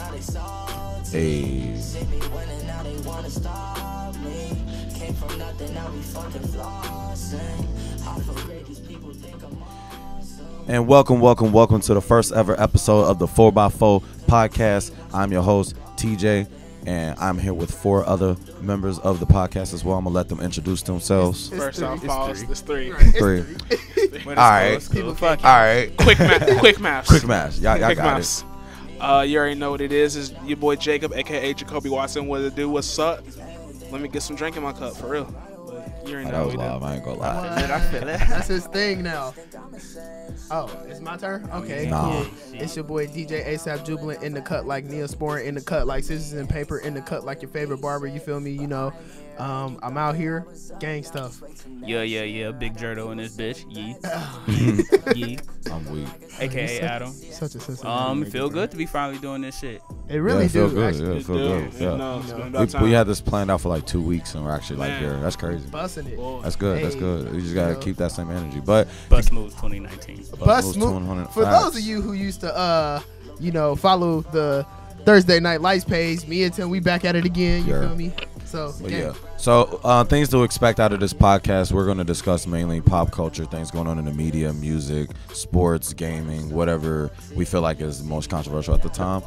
Hey. And welcome to the first ever episode of the 4x4 podcast. I'm your host, TJ, and I'm here with 4 other members of the podcast as well. I'm going to let them introduce themselves. First off, pause. It's 3. 3. All right. All right. Quick maths. Quick maths. Y'all got it. You already know what it is. It's your boy Jacob, a.k.a. Jacoby Watson. What it do? What's up? Let me get some drink in my cup, for real. But you already know what it is. I ain't gonna lie. I feel it. That's his thing now. Oh, it's my turn? Okay. Nah. Yeah. It's your boy DJ ASAP Jubilant in the cut like Neosporin, in the cut like Scissors and Paper, in the cut like your favorite barber. You feel me? You know, I'm out here, gang stuff. Yeah. Big Jerdo in this bitch. Yee. I'm weak. AKA Adam. Such a sense. It feel good to be finally doing this shit. It really feel do. good. Actually. Yeah, it feel good. Yeah. No, it's been about time. We had this planned out for like 2 weeks, and we're actually like here. That's crazy. Busting it. That's good. That's good. We just gotta keep that same energy. But Bust Moves 2019. Bust Move. For those of you who used to, follow the Thursday Night Lights page, me and Tim, we back at it again. You feel me? So, yeah. So things to expect out of this podcast, we're going to discuss mainly pop culture, things going on in the media, music, sports, gaming, whatever we feel like is the most controversial at the time.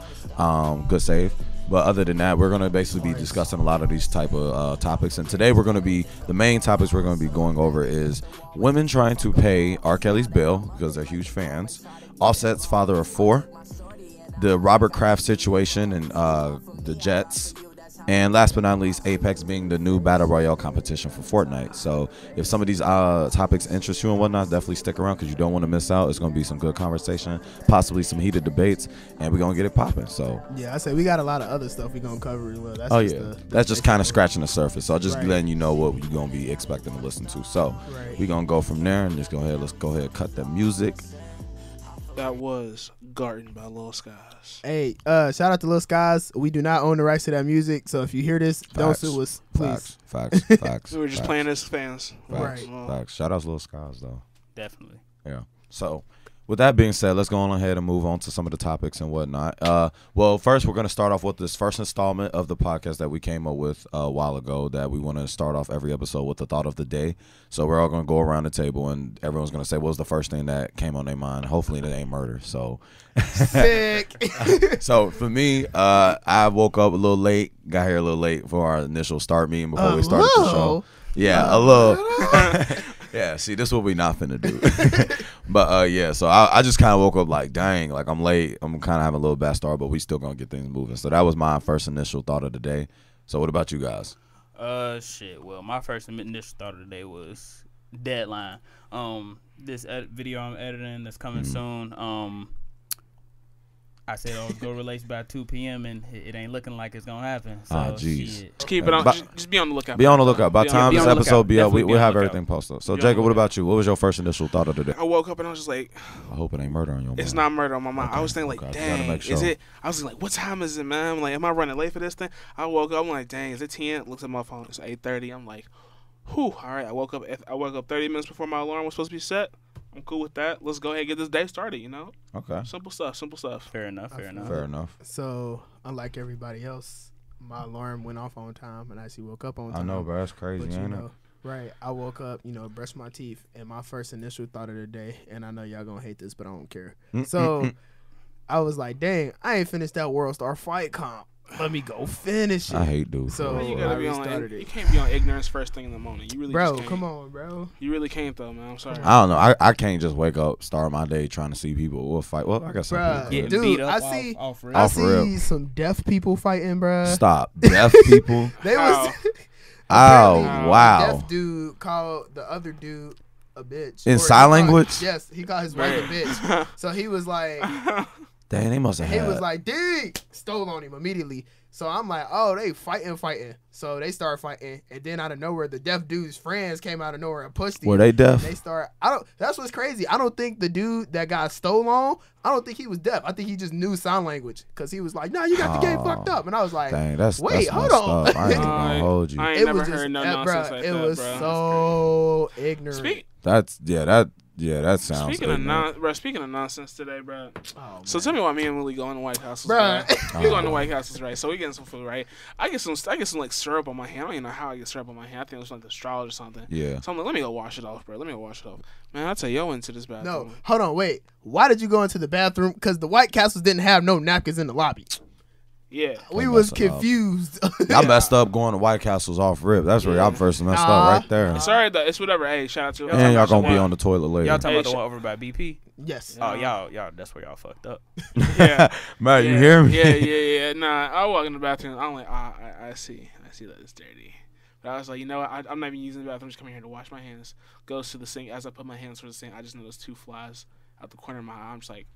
Good save. But other than that, we're going to basically be discussing a lot of these type of topics. And today the main topics we're going to be going over is women trying to pay R. Kelly's bill because they're huge fans, Offset's father of 4, the Robert Kraft situation and the Jets, and last but not least, Apex being the new Battle Royale competition for Fortnite. So if some of these topics interest you and whatnot, definitely stick around because you don't want to miss out. It's going to be some good conversation, possibly some heated debates, and we're going to get it popping. So yeah, I say we got a lot of other stuff we're going to cover as well. That's just kind of scratching the surface. So just letting you know what you're going to be expecting to listen to. So we're going to go from there and let's go ahead and cut the music. That was Garden by Lil Skies. Hey, shout out to Lil Skies. We do not own the rights to that music, so if you hear this, don't sue us, please. Facts. We were just playing as fans. Facts. Shout out to Lil Skies, though. Definitely. Yeah. So, with that being said, let's go on ahead and move on to some of the topics and whatnot. Well, first, we're going to start off with this first installment of the podcast that we came up with a while ago that we want to start off every episode with the thought of the day. So we're all going to go around the table, and everyone's going to say what was the first thing that came on their mind. Hopefully, it ain't murder. So, sick. So, for me, I woke up a little late, got here a little late for our initial start meeting before we started the show. Yeah, a little. Yeah, see, this is what we not finna do. But, so I just kind of woke up like, dang, like I'm late. I'm kind of having a little bad start, but we still going to get things moving. So that was my first initial thought of the day. So what about you guys? Well, my first initial thought of the day was deadline. This video I'm editing that's coming soon. I said I was going to release by 2 p.m. and it ain't looking like it's going to happen. So, jeez. Just keep it on. Just be on the lookout. Be on the lookout. By the time this episode be up, we'll have everything posted. So, Jacob, what about you? What was your first initial thought of the day? I woke up and I was just like, I hope it ain't murder on your mind. It's not murder on my mind. Okay. I was thinking like, dang, sure. is it? I was like, what time is it, man? I'm like, am I running late for this thing? I woke up. I'm like, dang, is it 10? Looks at my phone. It's 8:30. I'm like, whew. All right. I woke up 30 minutes before my alarm was supposed to be set. I'm cool with that. Let's go ahead and get this day started, you know? Okay. Simple stuff. Fair enough. So, unlike everybody else, my alarm went off on time and I actually woke up on time. I know, bro. That's crazy, ain't it? Right. I woke up, brushed my teeth, and my first initial thought of the day, and I know y'all gonna hate this, but I don't care. So, I was like, dang, I ain't finished that World Star Fight comp. Let me go finish it. I hate dudes. So you gotta be on. You can't be on ignorance first thing in the morning. You really, bro. Just can't. Come on, bro. You really can't though, man. I'm sorry. I don't know. I can't just wake up, start my day trying to see people. We'll fight. Well, I guess some people. Dude, I see some deaf people fighting, bro. Stop, deaf people. They was. Wow. Deaf dude called the other dude a bitch in sign language. Yes, he called his wife a bitch. So he was like. Dang, they must have had. He was like, "Dig!" Stole on him immediately. So I'm like, "Oh, they fighting." So they start fighting, and then out of nowhere, the deaf dude's friends came out of nowhere and pushed him. Were they deaf? They start. That's what's crazy. I don't think the dude that got stole on. I don't think he was deaf. I think he just knew sign language because he was like, "No, you got the game fucked up." And I was like, "Dang, wait, hold on." I ain't gonna hold you. I ain't never heard no nonsense like that, bro. It was so ignorant. That Yeah, that sounds. Speaking of nonsense today, bro. Oh, So tell me why me and Willie going to White Houses, Bruh. bro. We going to White Houses, right? So we getting some food, right? I get some like syrup on my hand. I don't even know how I get syrup on my hand. I think it was like the straw or something. Yeah. So I'm like, let me go wash it off, bro. Let me go wash it off. Man, I tell you, I went into this bathroom. No, hold on, wait. Why did you go into the bathroom? Because the White Castles didn't have no napkins in the lobby. Yeah. We Don't was mess it up. confused. I messed up going to White Castles off rip. That's where I first messed up right there. It's alright though. It's whatever. Hey, shout out to And y'all gonna be on the toilet later. Y'all talking Hey, about the one over by BP? Yes. Oh, y'all, that's where y'all fucked up. Yeah. Man, you hear me? Yeah. Nah, I walk in the bathroom. I'm like, I see that it's dirty. But I was like, you know what? I'm not even using the bathroom. I'm just coming here to wash my hands. Goes to the sink. As I put my hands towards the sink, I just noticed 2 flies out the corner of my eye. I'm just like,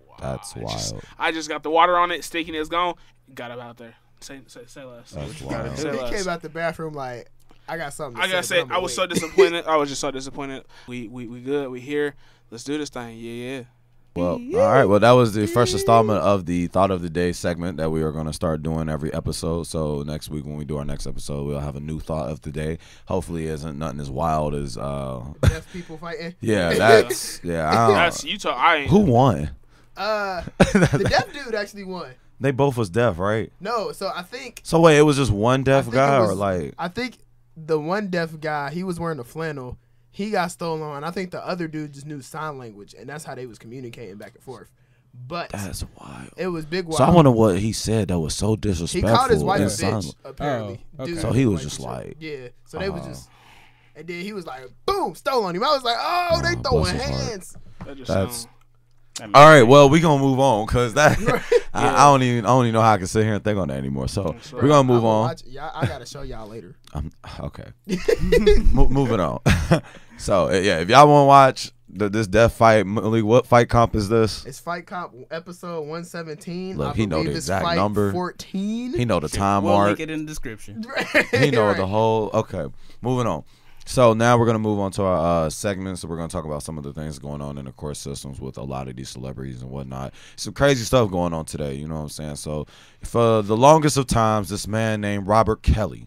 wow. That's wild. I just got the water on it. Stickiness gone. Got up out there. Say less. That's He wild. Say less. came out the bathroom like, I got something to I gotta say, but I I'ma was so wait. disappointed. I was just so disappointed. We good. We here. Let's do this thing. Yeah. Well, all right. Well, that was the first installment of the Thought of the Day segment that we are going to start doing every episode. So next week when we do our next episode, we'll have a new Thought of the Day. Hopefully, it isn't nothing as wild as Deaf people fighting. yeah, that's yeah. I don't- That's you talk. I ain't. who won? The deaf dude actually won. They both was deaf, right? No, so I think So wait, it was just one I deaf think guy, it or was- like I think the one deaf guy, he was wearing a flannel. He got stolen on. I think the other dude just knew sign language, and that's how they was communicating back and forth. But that's wild. it was big wild. So I wonder what he said that was so He disrespectful. called his wife a in sign- bitch, apparently. Oh, okay. Dude, So he was like, just like- yeah. So they was just, and then he was like, boom, stole on him. I was like, oh, they bless throwing his heart. hands. That just That's- sound- All right, well, we gonna move on because that Yeah. I don't even know how I can sit here and think on that anymore. So That's right. we're gonna move I'ma on. watch- yeah, I gotta show y'all later. Okay, moving on. So yeah, if y'all want to watch this death fight, Malik, what fight comp is this? It's Fight Comp episode 117. Look, I he know believe the it's exact fight number. 14. He know the time We'll mark. link it in the description. He know Right. the whole. Okay, moving on. So now we're gonna move on to our segments. So we're gonna talk about some of the things going on in the court systems with a lot of these celebrities and whatnot. Some crazy stuff going on today. You know what I'm saying? So for the longest of times, this man named Robert Kelly,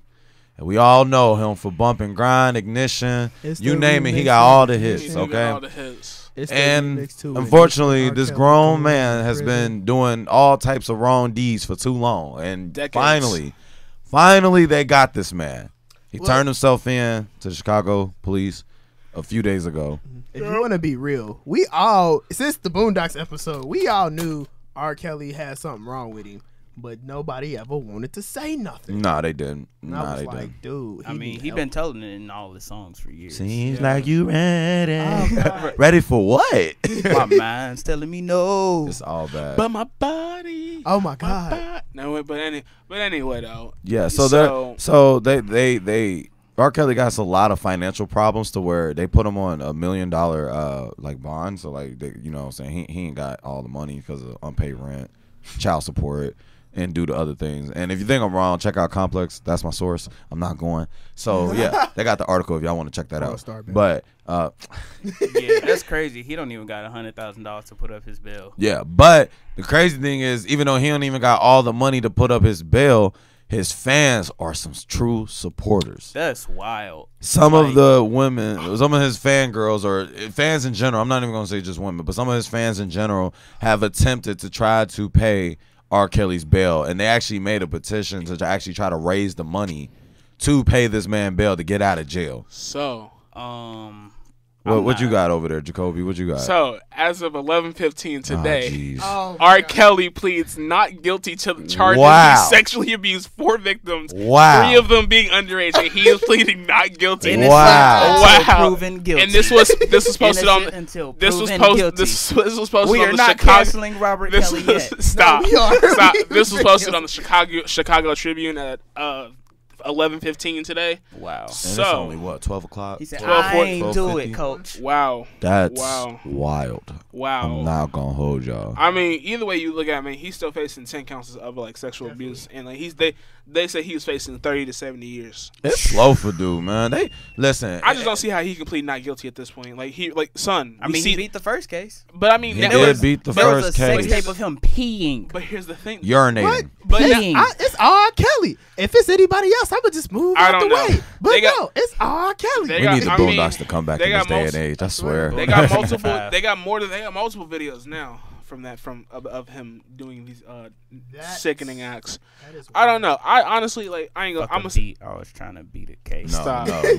and we all know him for Bump and Grind, Ignition, It's you the name it. He remix got to all the it. hits. He got Okay. all the hits. It's the And remix to it. unfortunately, R. this Kelly grown going man to has prison. been doing all types of wrong deeds for too long, and Decades. finally, they got this man. He Well- turned himself in to the Chicago police a few days ago. If you want to be real, we all, since the Boondocks episode, we all knew R. Kelly had something wrong with him, but nobody ever wanted to say nothing. Nah, they didn't. And I Nah, was they like, didn't. dude, I mean, he help. been telling it in all his songs for years. Seems like you ready. Oh, God. Ready for what? My mind's telling me no. It's all bad. But my body. Oh my God. No, but anyway though. Yeah, so they R. Kelly got a lot of financial problems to where they put him on $1 million like bond. So like they, you know what I'm saying, he ain't got all the money because of unpaid rent, child support, and due to other things. And if you think I'm wrong, check out Complex. That's my source. I'm not going. So yeah, they got the article if y'all want to check that out. Star, man. But Yeah, that's crazy. He don't even got $100,000 to put up his bill. yeah, but the crazy thing is, even though he don't even got all the money to put up his bail, his fans are some true supporters. That's wild. Some Like, of the women, some of his fangirls or fans in general, I'm not even going to say just women, but some of his fans in general have attempted to try to pay R. Kelly's bail, and they actually made a petition to actually try to raise the money to pay this man bail to get out of jail. So What you got over there, Jacoby? What you got? So, as of 11:15 today, jeez. Oh, my R. God. Kelly pleads not guilty to the charges. Wow. He sexually abused 4 victims. Wow. 3 of them being underage, and he is pleading not guilty. innocent Wow. until Wow. proven guilty. And this was posted on. Innocent until This was proven posted. guilty. This was posted We on are the not Chicago. canceling Robert This Kelly was, yet. stop. No, we are. Stop. This was We posted can't. on the Chicago Tribune at 11:15 today. Wow. And it's So only what, 12 o'clock? He said, 12, I ain't 12, do 50. it, coach. wow, That's Wow. wild. wow. I'm not gonna hold y'all. I mean, either way you look at it, man, he's still facing 10 counts of like sexual abuse, and like they say he was facing 30 to 70 years. It's slow for dude, man. They listen. I just don't see how he can plead not guilty at this point. Like son, I we mean, see, he beat the first case. but I mean, He that did was- beat the There was a first sex case. tape of him peeing. But here's the thing. Urinating. But Peeing. it's R. Kelly. If it's anybody else, I'ma just move I out the don't know. way. But They got- no, it's R. Kelly. They We got- need the I mean, Boondocks to come back they in this got day and most- age. I swear. They got multiple. 55. They got more than they got multiple videos now from of him doing these That's- sickening acts. That is I don't know. I honestly like. I ain't gonna. Fuck I'm a gonna. beat. I was trying to beat a case. No, Stop. no, Nah,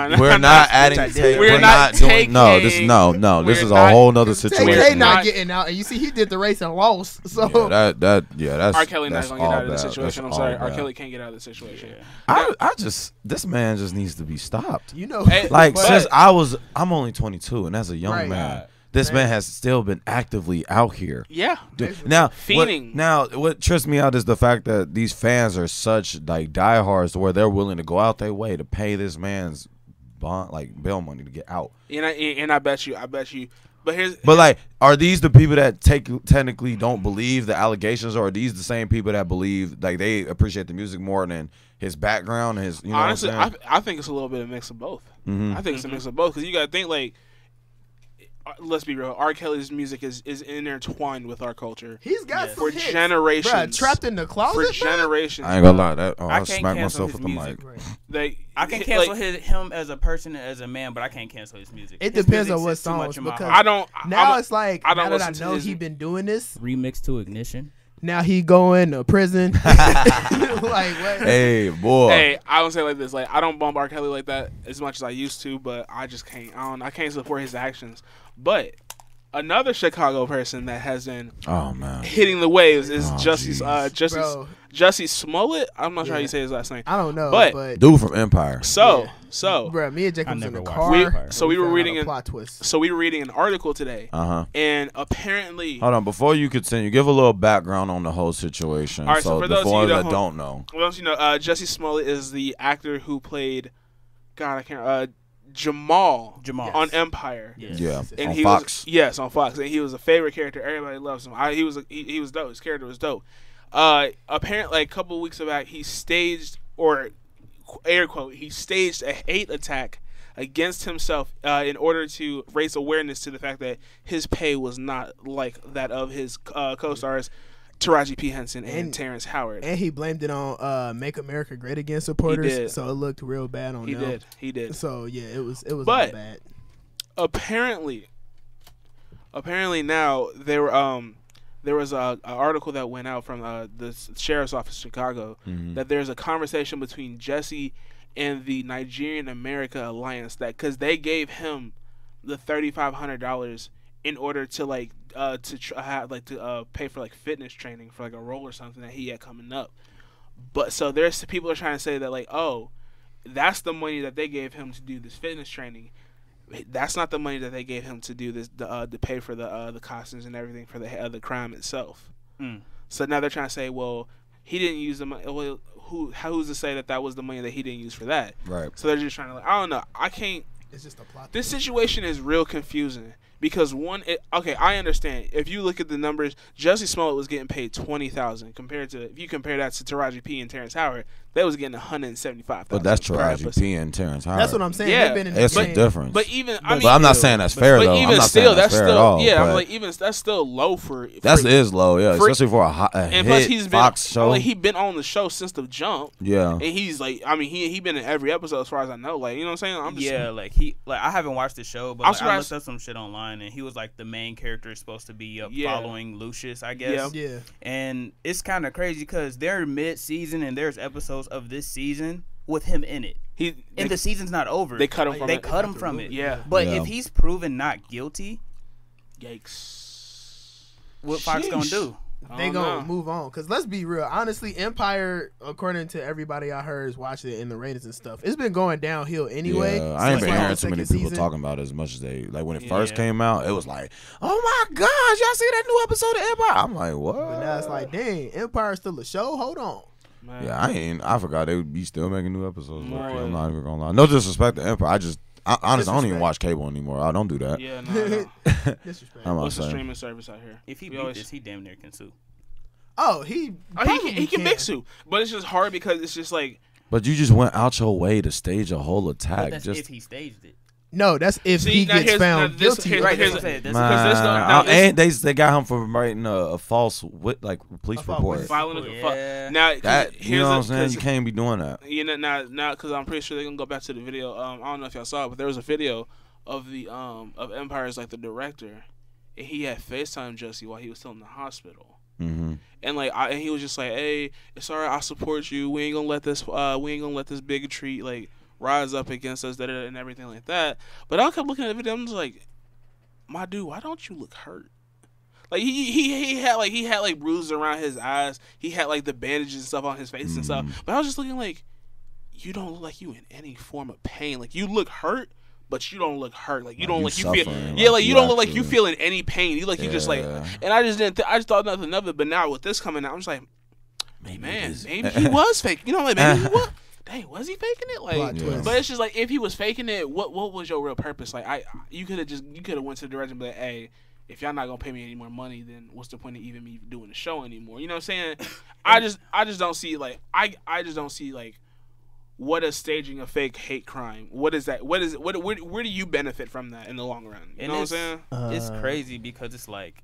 no. nah, We're nah, not nah, adding. nah, tape. we're We're not not doing. No, this taking- no, no. This we're is a not- whole nother TK situation. not Not- getting out, and you see he did the race and lost. So Yeah, that's R. Kelly not that's gonna get all out of the bad. situation. I'm That's sorry. all R. bad. Kelly can't get out of the situation. I just this man just needs to be stopped. you know, Hey, Like but- since I'm only 22, and as a young Right. man, Right. this Right. man has still been actively out here. Yeah. Now, Fiending. what trips me out is the fact that these fans are such like diehards to where they're willing to go out their way to pay this man's bond, like bail money to get out. And I bet you. But But are these the people that technically don't believe the allegations, or are these the same people that believe like they appreciate the music more than his background and his? You know honestly, what I'm saying? I think it's a little bit of a mix of both. Mhm. I think it's a mix of both because you got to think like. Let's be real. R. Kelly's music is intertwined with our culture he's got Yes. some for hits. generations. Bruh, trapped in the closet. for bruh? generations. I ain't gonna lie. That I I can't smack cancel myself his with the music. mic. They, I can like, cancel him as a person and as a man, but I can't cancel his music. It His depends music on what sits too much songs, in my because heart. I don't. Now I'm, it's like I don't now that I listen to know his- he been doing this. Remix to Ignition. Now he going to prison. Like what? Hey boy. Hey, I would say like this: like I don't bump R. Kelly like that as much as I used to, but I just can't. I can't support his actions. But another Chicago person that has been Oh man. hitting the waves is Oh, Jussie Bro, Jussie Smollett. I'm not sure how Yeah. you say his last name. I don't know, But- but Dude from Empire. So, bro, me and Jacob I was in the never car. watched Empire. So we were found out reading a in- plot twist. so we were reading an article today, Uh-huh. and apparently, Hold on, before you continue, give a little background on the whole situation. All right, so for the those of you ones that that don't know. well, you know, Jussie Smollett is the actor who played, God, I can't, Jamal Jamal. on Empire. Yes. Yeah, And on he Fox. was yes on Fox, and he was a favorite character. Everybody loves him. He was dope. His character was dope. Apparently, a couple of weeks back, he staged or air quote he staged a hate attack against himself in order to raise awareness to the fact that his pay was not like that of his co-stars Taraji P. Henson and And- Terrence Howard. And he blamed it on Make America Great Again supporters. did. So it looked real bad on them. He did. So yeah, it was all But- bad. Apparently now there was a article that went out from the sheriff's office in Chicago that there's a conversation between Jussie and the Nigerian America Alliance that because they gave him the $3,500 in order to pay for like fitness training for like a role or something that he had coming up. But so there's people are trying to say that like, oh, that's the money that they gave him to do this fitness training. That's not the money that they gave him to do this to pay for the costumes and everything for the crime itself. Mm. So now they're trying to say, well, he didn't use the money. Well, who's to say that was the money that he didn't use for that? Right. So they're just trying to I don't know. I can't. It's just a plot. This situation is real confusing because I understand. If you look at the numbers, Jussie Smollett was getting paid $20,000 compared to if you compare that to Taraji P and Terrence Howard, they was getting $175,000. But that's per Taraji episode. P and Terrence Howard. That's what I'm saying. Yeah. They've been in the It's a game. difference. But even I But mean, But I'm not saying that's fair but though. even I'm not still, saying that's fair still at all. yeah. I'm but like even that's still low for that is low, yeah, for- especially for a and hit plus he's been Fox show. like he been on the show since the jump. Yeah. And he's like, I mean, he been in every episode as far as I know. Like, you know what I'm saying? I'm just Yeah, I haven't watched the show, but I'm I surprised- looked up some shit online, and he was like the main character is supposed to be Yeah. following Lucius, I guess. Yeah. And it's kind of crazy because they're mid-season, and there's episodes of this season with him in it, and the season's not over. they cut him from They it. cut him from it. Yeah. But Yeah. if he's proven not guilty, Yikes. what Fox gonna Sheesh. do? I They don't gonna know. move on. Cause let's be real. Honestly, Empire, according to everybody I heard is watching it in the ratings and stuff, it's been going downhill anyway. Yeah, I ain't since, been like, hearing the too many second people season. talking about it as much as they like when it first Yeah. came out. It was like, oh my gosh, y'all see that new episode of Empire? I'm like, what? But now it's like, dang, Empire's still a show. Hold on. Man. Yeah, I forgot they would be still making new episodes. Right. I'm not even gonna lie. No disrespect to Empire. Honestly, I don't even Disrespect. watch cable anymore. I don't do that. Yeah, no. Disrespect. I'm What's the saying. streaming service out here? If he We beat always- this, he damn near can sue. Oh, he he can big sue, but it's just hard because it's just like But you just went out your way to stage a whole But attack. that's Just if he staged it. No, that's if he gets found guilty. Right, here's that's what I'm saying. And they got him for writing a false police report. Now, you know what I'm saying? You can't be doing that. You know, now because I'm pretty sure they're gonna go back to the video. I don't know if y'all saw it, but there was a video of the of Empire's like the director, and he had FaceTime Jussie while he was still in the hospital. Mm-hmm. And like, and he was just like, "Hey, it's alright. I support you. We ain't gonna let this bigotry like rise up against us, and everything like that." But I kept looking at the video. I'm just like, "My dude, why don't you look hurt?" Like he had like bruises around his eyes. He had like the bandages and stuff on his face and stuff. But I was just looking like, you don't look like you in any form of pain. Like you look hurt, but you don't look hurt. Like you don't like you feel. Yeah, like you don't look like you feel in any pain. You like you just like. And I just didn't. I just thought nothing of it. But now with this coming out, I'm just like, maybe he was fake. You know, like maybe he was. Dang, was he faking it? Like, but it's just like if he was faking it, what was your real purpose? Like, you could have went to the director and be like, hey, if y'all not gonna pay me any more money, then what's the point of even me doing the show anymore? You know what I'm saying? I just don't see like I just don't see like what is staging a fake hate crime. What is that? Where do you benefit from that in the long run? You know what I'm saying? It's crazy because it's like.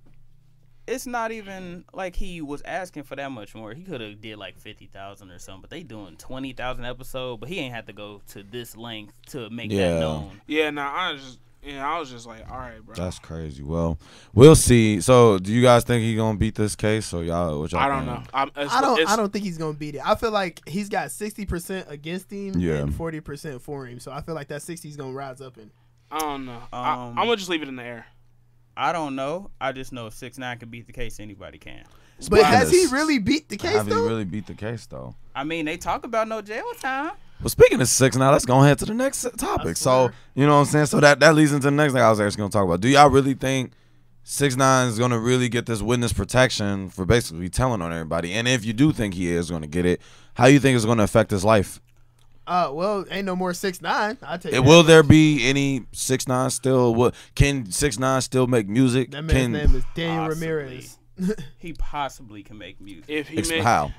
It's not even like he was asking for that much more. He could have did like 50,000 or something, but they doing 20,000 episode. But he ain't had to go to this length to make that known. Yeah, I was just like, all right, bro. That's crazy. Well, we'll see. So, do you guys think he's gonna beat this case, or y'all? What y'all I don't know. I don't think he's gonna beat it. I feel like he's got 60% against him and 40% for him. So I feel like that 60 is gonna rise up. I don't know. I'm gonna just leave it in the air. I don't know. I just know if 6ix9ine can beat the case, anybody can. But has he really beat the case, Have he really beat the case, though? I mean, they talk about no jail time. Well, speaking of 6ix9ine, let's go ahead to the next topic. So, you know what I'm saying? So that leads into the next thing I was actually going to talk about. Do y'all really think 6ix9ine is going to really get this witness protection for basically telling on everybody? And if you do think he is going to get it, how do you think it's going to affect his life? Well, ain't no more 6ix9ine. I tell you. Will there be any 6ix9ine still? What can 6ix9ine still make music? That man's name is Daniel Ramirez. He possibly can make music. If he how?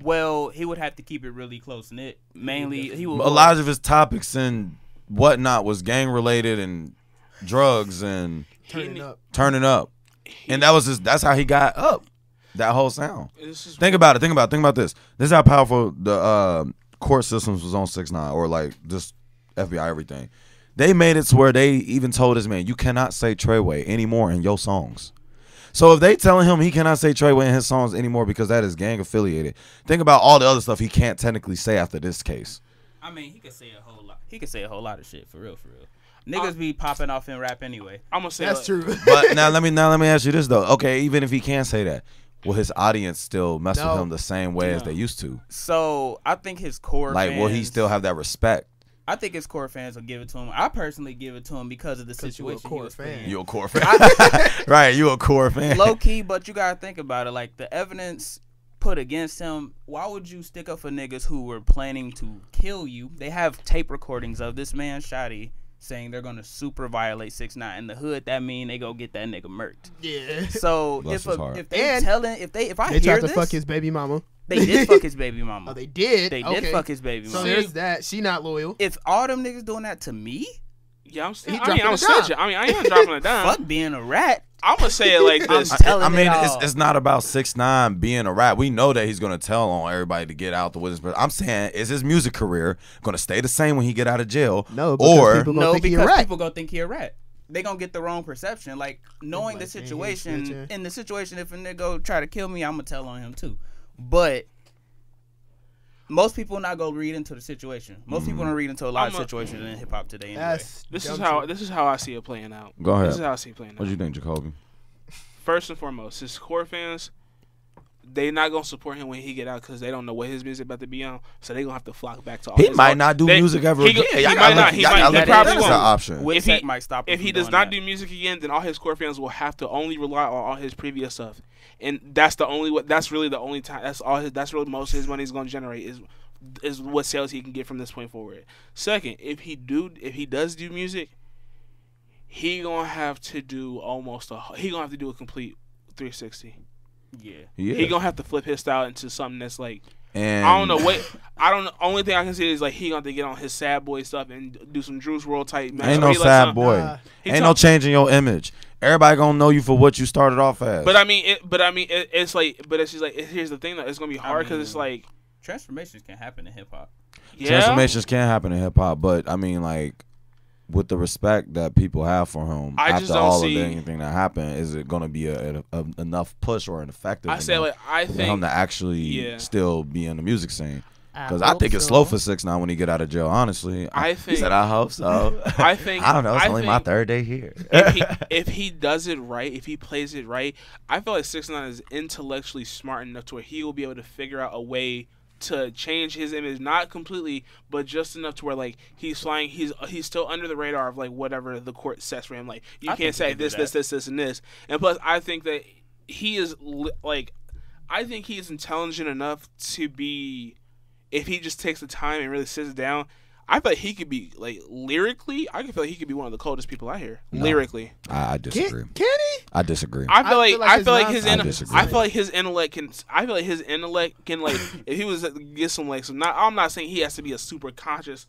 Well, he would have to keep it really close knit. Mainly, he will. A lot of his topics and whatnot was gang related and drugs and turning up, and that's how he got up. That whole sound. Think about it. Think about this. This is how powerful the court systems was on 6ix9ine, or like just FBI, everything. They made it to where they even told this man, you cannot say Treyway anymore in your songs. So if they telling him he cannot say Treyway in his songs anymore because that is gang affiliated, think about all the other stuff he can't technically say after this case. I mean, he could say a whole lot. He could say a whole lot of shit, for real. Niggas be popping off in rap anyway. I'm gonna say that's true. But now let me ask you this though. Okay, even if he can't say that, will his audience still mess with him the same way as they used to? So I think his core fans, will he still have that respect? I think his core fans will give it to him. I personally give it to him because of the situation he was in. You a core fan. Right, you a core fan. Low key, but you gotta think about it. Like the evidence put against him, why would you stick up for niggas who were planning to kill you? They have tape recordings of this man, Shotty, saying they're gonna super violate 6ix9ine in the hood. That mean they go get that nigga murked. Yeah. So if I they hear tried to fuck his baby mama. They did fuck his baby mama. Oh, they did. They did fuck his baby mama. So there's that. She not loyal. If all them niggas doing that to me, yeah, I'm snitching. I ain't dropping it down. Fuck being a rat. I'm gonna say it like this. It's not about 6ix9ine being a rat. We know that he's gonna tell on everybody to get out the witness. But I'm saying, is his music career gonna stay the same when he get out of jail? No, because people gonna think he a rat. They gonna get the wrong perception. Like knowing the situation. In the situation, if a nigga try to kill me, I'm gonna tell on him too. But most people not go read into the situation. Most people don't read into a lot of situations in hip hop today. Anyway. This is how I see it playing out. Go ahead. This is how I see it playing out. What do you think, Jacoby? First and foremost, his core fans, they not gonna support him when he get out because they don't know what his music about to be on. So they gonna have to flock back to all. He might not do music ever again. He might not. He probably won't. Option. If he does not do music again, then all his core fans will have to only rely on all his previous stuff, and that's really the only time. That's really most of his money is gonna generate is what sales he can get from this point forward. Second, if he does do music, he gonna have to do a complete 360. Yeah. He gonna have to flip his style into something that's like And I don't know what. I don't know. Only thing I can see is like he gonna get on his sad boy stuff and do some Juice WRLD type. Ain't no sad boy. Ain't no changing your image. Everybody gonna know you for what you started off as. But I mean, it's like, but it's just like here's the thing though. It's gonna be hard because it's like transformations can happen in hip hop. Yeah, transformations can happen in hip hop, but I mean, like, with the respect that people have for him after all of anything that happened, is it going to be a enough push or an effective enough I for think him to actually still be in the music scene? Because I hope think it's so. slow for 6ix9ine when he get out of jail. Honestly, I think he said, "I hope so." I think I don't know. It's I only my think third day here. if he does it right, if he plays it right, I feel like 6ix9ine is intellectually smart enough to where he will be able to figure out a way to change his image, not completely, but just enough to where like he's flying, he's still under the radar of like whatever the court sets for him. Like you can't say this, and this. And plus, I think that he is like, I think he is intelligent enough to be, if he just takes the time and really sits down. I feel like he could be like lyrically. I feel like he could be one of the coldest people out here. No, lyrically, I disagree. Can he? I disagree. I feel like his intellect can. I feel like his intellect can like if he was to get some like some. Not, I'm not saying he has to be a super conscious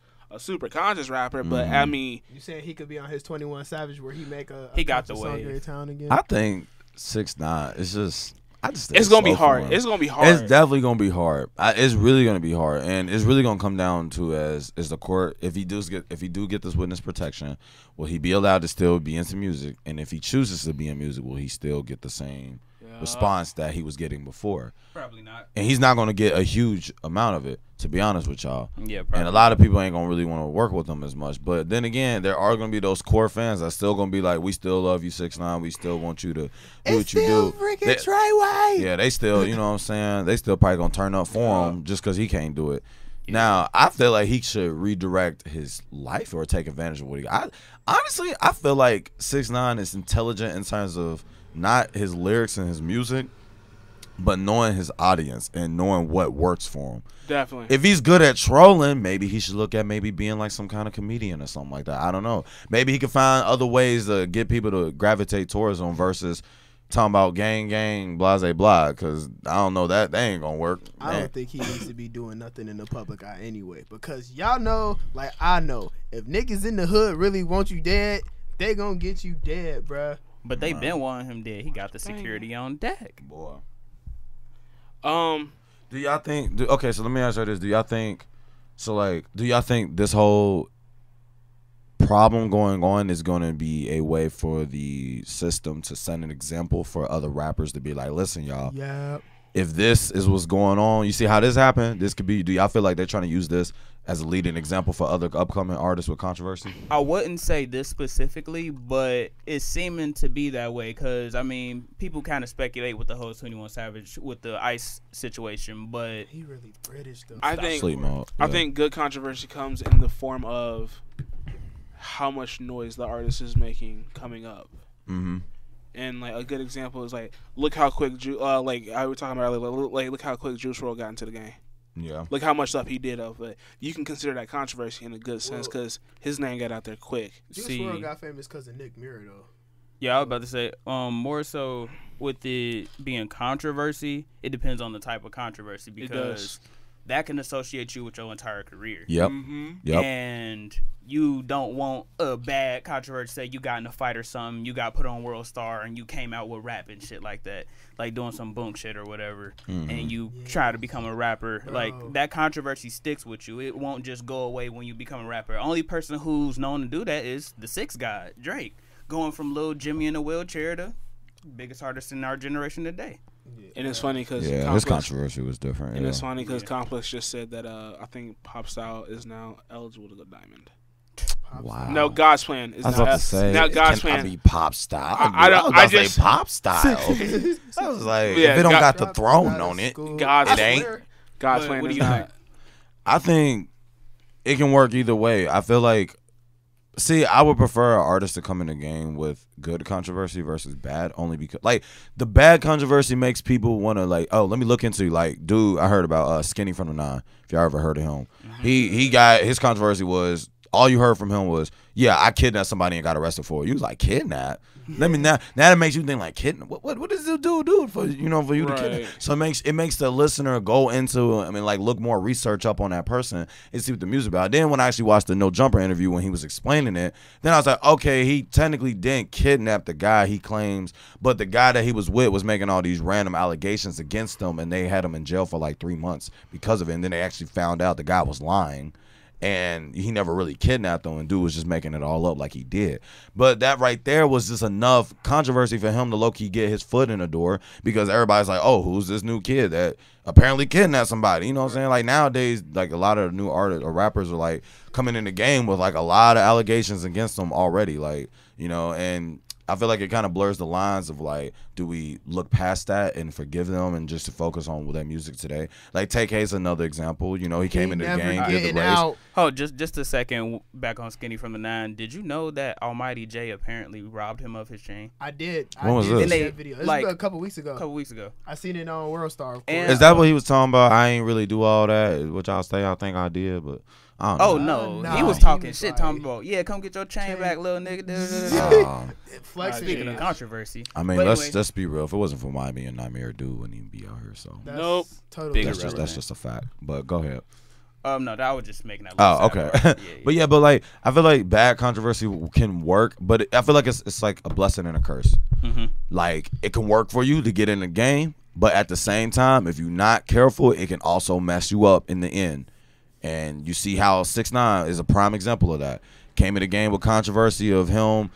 rapper, but I mean, you saying he could be on his 21 Savage where he make a he got the song wave. Town again. I think 6ix9ine. It's just. It's gonna be hard. It's gonna be hard. It's definitely gonna be hard. It's really gonna be hard, and it's really gonna come down to is the court. If he do get this witness protection, will he be allowed to still be into music? And if he chooses to be in music, will he still get the same response that he was getting before? Probably not. And he's not gonna get a huge amount of it, to be honest with y'all. Yeah, probably. And a lot of people ain't gonna really want to work with him as much. But then again, there are gonna be those core fans that's still gonna be like, we still love you, 6ix9ine. We still want you to do what you do. Yeah, they still, you know what I'm saying? They still probably gonna turn up for him just because he can't do it. Yeah. Now, I feel like he should redirect his life or take advantage of what he got. Honestly, I feel like 6ix9ine is intelligent in terms of not his lyrics and his music, but knowing his audience and knowing what works for him. Definitely. If he's good at trolling, maybe he should look at maybe being like some kind of comedian or something like that. I don't know. Maybe he could find other ways to get people to gravitate towards him versus talking about gang, blase, blah, because I don't know that ain't gonna work. I don't think he needs to be doing nothing in the public eye anyway, because y'all know, like I know, if niggas in the hood really want you dead, they gonna get you dead, bruh. But they been wanting him dead. He got the security on deck. Boy. Do y'all think? Okay, so let me ask you this: do y'all think this whole problem going on is going to be a way for the system to send an example for other rappers to be like, listen, y'all, if this is what's going on, you see how this happened, this could be, do y'all feel like they're trying to use this as a leading example for other upcoming artists with controversy? I wouldn't say this specifically, but it's seeming to be that way because, I mean, people kind of speculate with the whole 21 Savage with the ICE situation, but he really British though. I think good controversy comes in the form of how much noise the artist is making coming up. Mm-hmm. And like a good example is like, look how quick like I was talking about earlier, like look how quick Juice WRLD got into the game. Yeah. Look how much stuff he did of it. You can consider that controversy in a good sense because his name got out there quick. Juice WRLD got famous because of Nick Mirror though. Yeah, I was about to say, more so with it being controversy, it depends on the type of controversy because that can associate you with your entire career. Yep. Mm-hmm. Yep. And you don't want a bad controversy. Say you got in a fight or something, you got put on World Star, and you came out with rap and shit like that, like doing some boom shit or whatever, and you try to become a rapper. Bro. Like that controversy sticks with you. It won't just go away when you become a rapper. Only person who's known to do that is the 6 guy, Drake, going from Lil Jimmy in a wheelchair to biggest artist in our generation today. And it's funny because his controversy was different. And it's funny because Complex just said that I think Pop Style is now eligible to go diamond. Wow. No, God's Plan is now. I was about to say, now God's Plan. I be Pop Style. I just say Pop Style. I was like, if it don't got the throne on it, God's it ain't. God's Plan. What do is you not. think? I think it can work either way. I feel like, I would prefer an artist to come in the game with good controversy versus bad, only because like the bad controversy makes people want to like, oh, let me look into like, dude, I heard about Skinny from the 9. If y'all ever heard of him, he got his controversy was all you heard from him was, yeah, I kidnapped somebody and got arrested for it. You was like, kidnap? Let me now that makes you think like, kidnap? What does this dude do for for you to kidnap? So it makes the listener go into, I mean, like look more research up on that person and see what the music about. Then when I actually watched the No Jumper interview when he was explaining it, then I was like, okay, he technically didn't kidnap the guy he claims, but the guy that he was with was making all these random allegations against him, and they had him in jail for like 3 months because of it. And then they actually found out the guy was lying. And he never really kidnapped them, and dude was just making it all up like he did. But that right there was just enough controversy for him to low-key get his foot in the door, because everybody's like, oh, who's this new kid that apparently kidnapped somebody? You know what I'm saying? Like nowadays, like a lot of new artists or rappers are like coming in the game with like a lot of allegations against them already. Like, and I feel like it kind of blurs the lines of like, do we look past that and forgive them and just to focus on their music today? Like Take Hay's another example. He came into the game, did the race. Oh, just a second, back on Skinny from the 9. Did you know that Almighty Jay apparently robbed him of his chain? I did. When was this? That video. This was a couple weeks ago. I seen it on World Star. Is that what he was talking about? I ain't really do all that, which I think I did, but I don't know. No. He was talking shit, talking about, yeah, come get your chain back, little nigga. Speaking of controversy. I mean, let's be real. If it wasn't for Miami and Nightmare, dude wouldn't even be out here. So nope. Totally. That's just a fact. But go ahead. No, that was just making that. Oh, okay. Yeah. But like, I feel like bad controversy can work, but I feel like it's like a blessing and a curse. Mm-hmm. Like it can work for you to get in the game, but at the same time, if you're not careful, it can also mess you up in the end. And you see how 6ix9ine is a prime example of that. Came in the game with controversy of him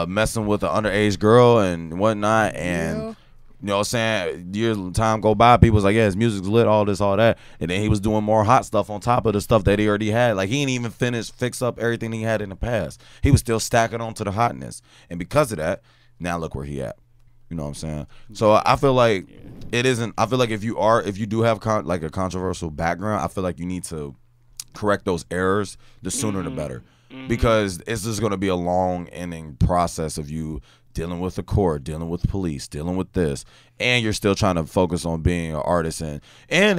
messing with an underage girl and whatnot, and you know what I'm saying, years of time go by, people was like, yeah, his music's lit, all this, all that, and then he was doing more hot stuff on top of the stuff that he already had. Like, he ain't even fix up everything he had in the past. He was still stacking onto the hotness, and because of that, now look where he at. You know what I'm saying? So I feel like it isn't. I feel like if you do have like a controversial background, I feel like you need to correct those errors. The sooner the better, because it's just going to be a long ending process of you dealing with the court, dealing with police, dealing with this, and you're still trying to focus on being an artist, and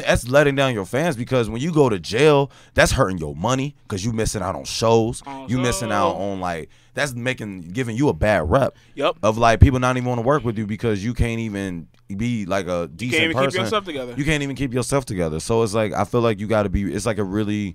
that's letting down your fans, because when you go to jail, that's hurting your money because you missing out on shows, you missing out on like. That's giving you a bad rep. Yep. Of like people not even want to work with you because you can't even be like a decent person. You can't even keep yourself together. You can't even keep yourself together. So it's like, I feel like you got to be. It's like a really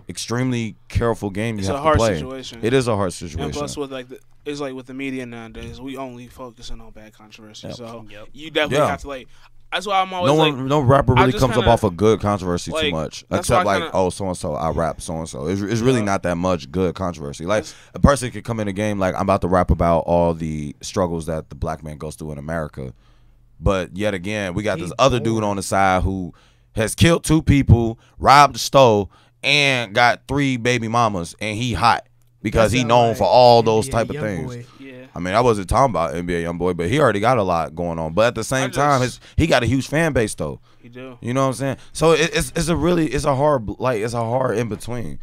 extremely careful game you have to play. It's a hard situation. It is a hard situation. And plus, with like it's like with the media nowadays, we only focusing on bad controversy. Yep. So you definitely have to like. That's why I'm always no rapper really comes up off a good controversy too much, except like, oh, so and so I rap so and so. It's really not that much good controversy. Like a person could come in the game like, I'm about to rap about all the struggles that the black man goes through in America, but yet again we got this other dude on the side who has killed 2 people, robbed a store, and got 3 baby mamas, and he hot because he known for all those type of things. I mean, I wasn't talking about NBA YoungBoy, but he already got a lot going on. But at the same time, he got a huge fan base though. He do. You know what I'm saying? So it's a hard in between.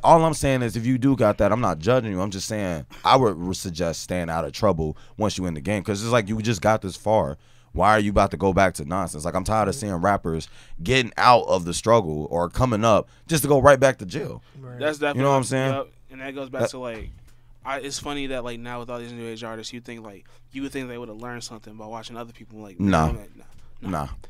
All I'm saying is, if you do got that, I'm not judging you. I'm just saying I would suggest staying out of trouble once you in the game, because it's like you just got this far. Why are you about to go back to nonsense? Like, I'm tired of seeing rappers getting out of the struggle or coming up just to go right back to jail. Right. That's definitely, you know what I'm saying? Yep. And that goes back to like. It's funny that like now with all these new age artists, you would think they would have learned something by watching other people like. Nah.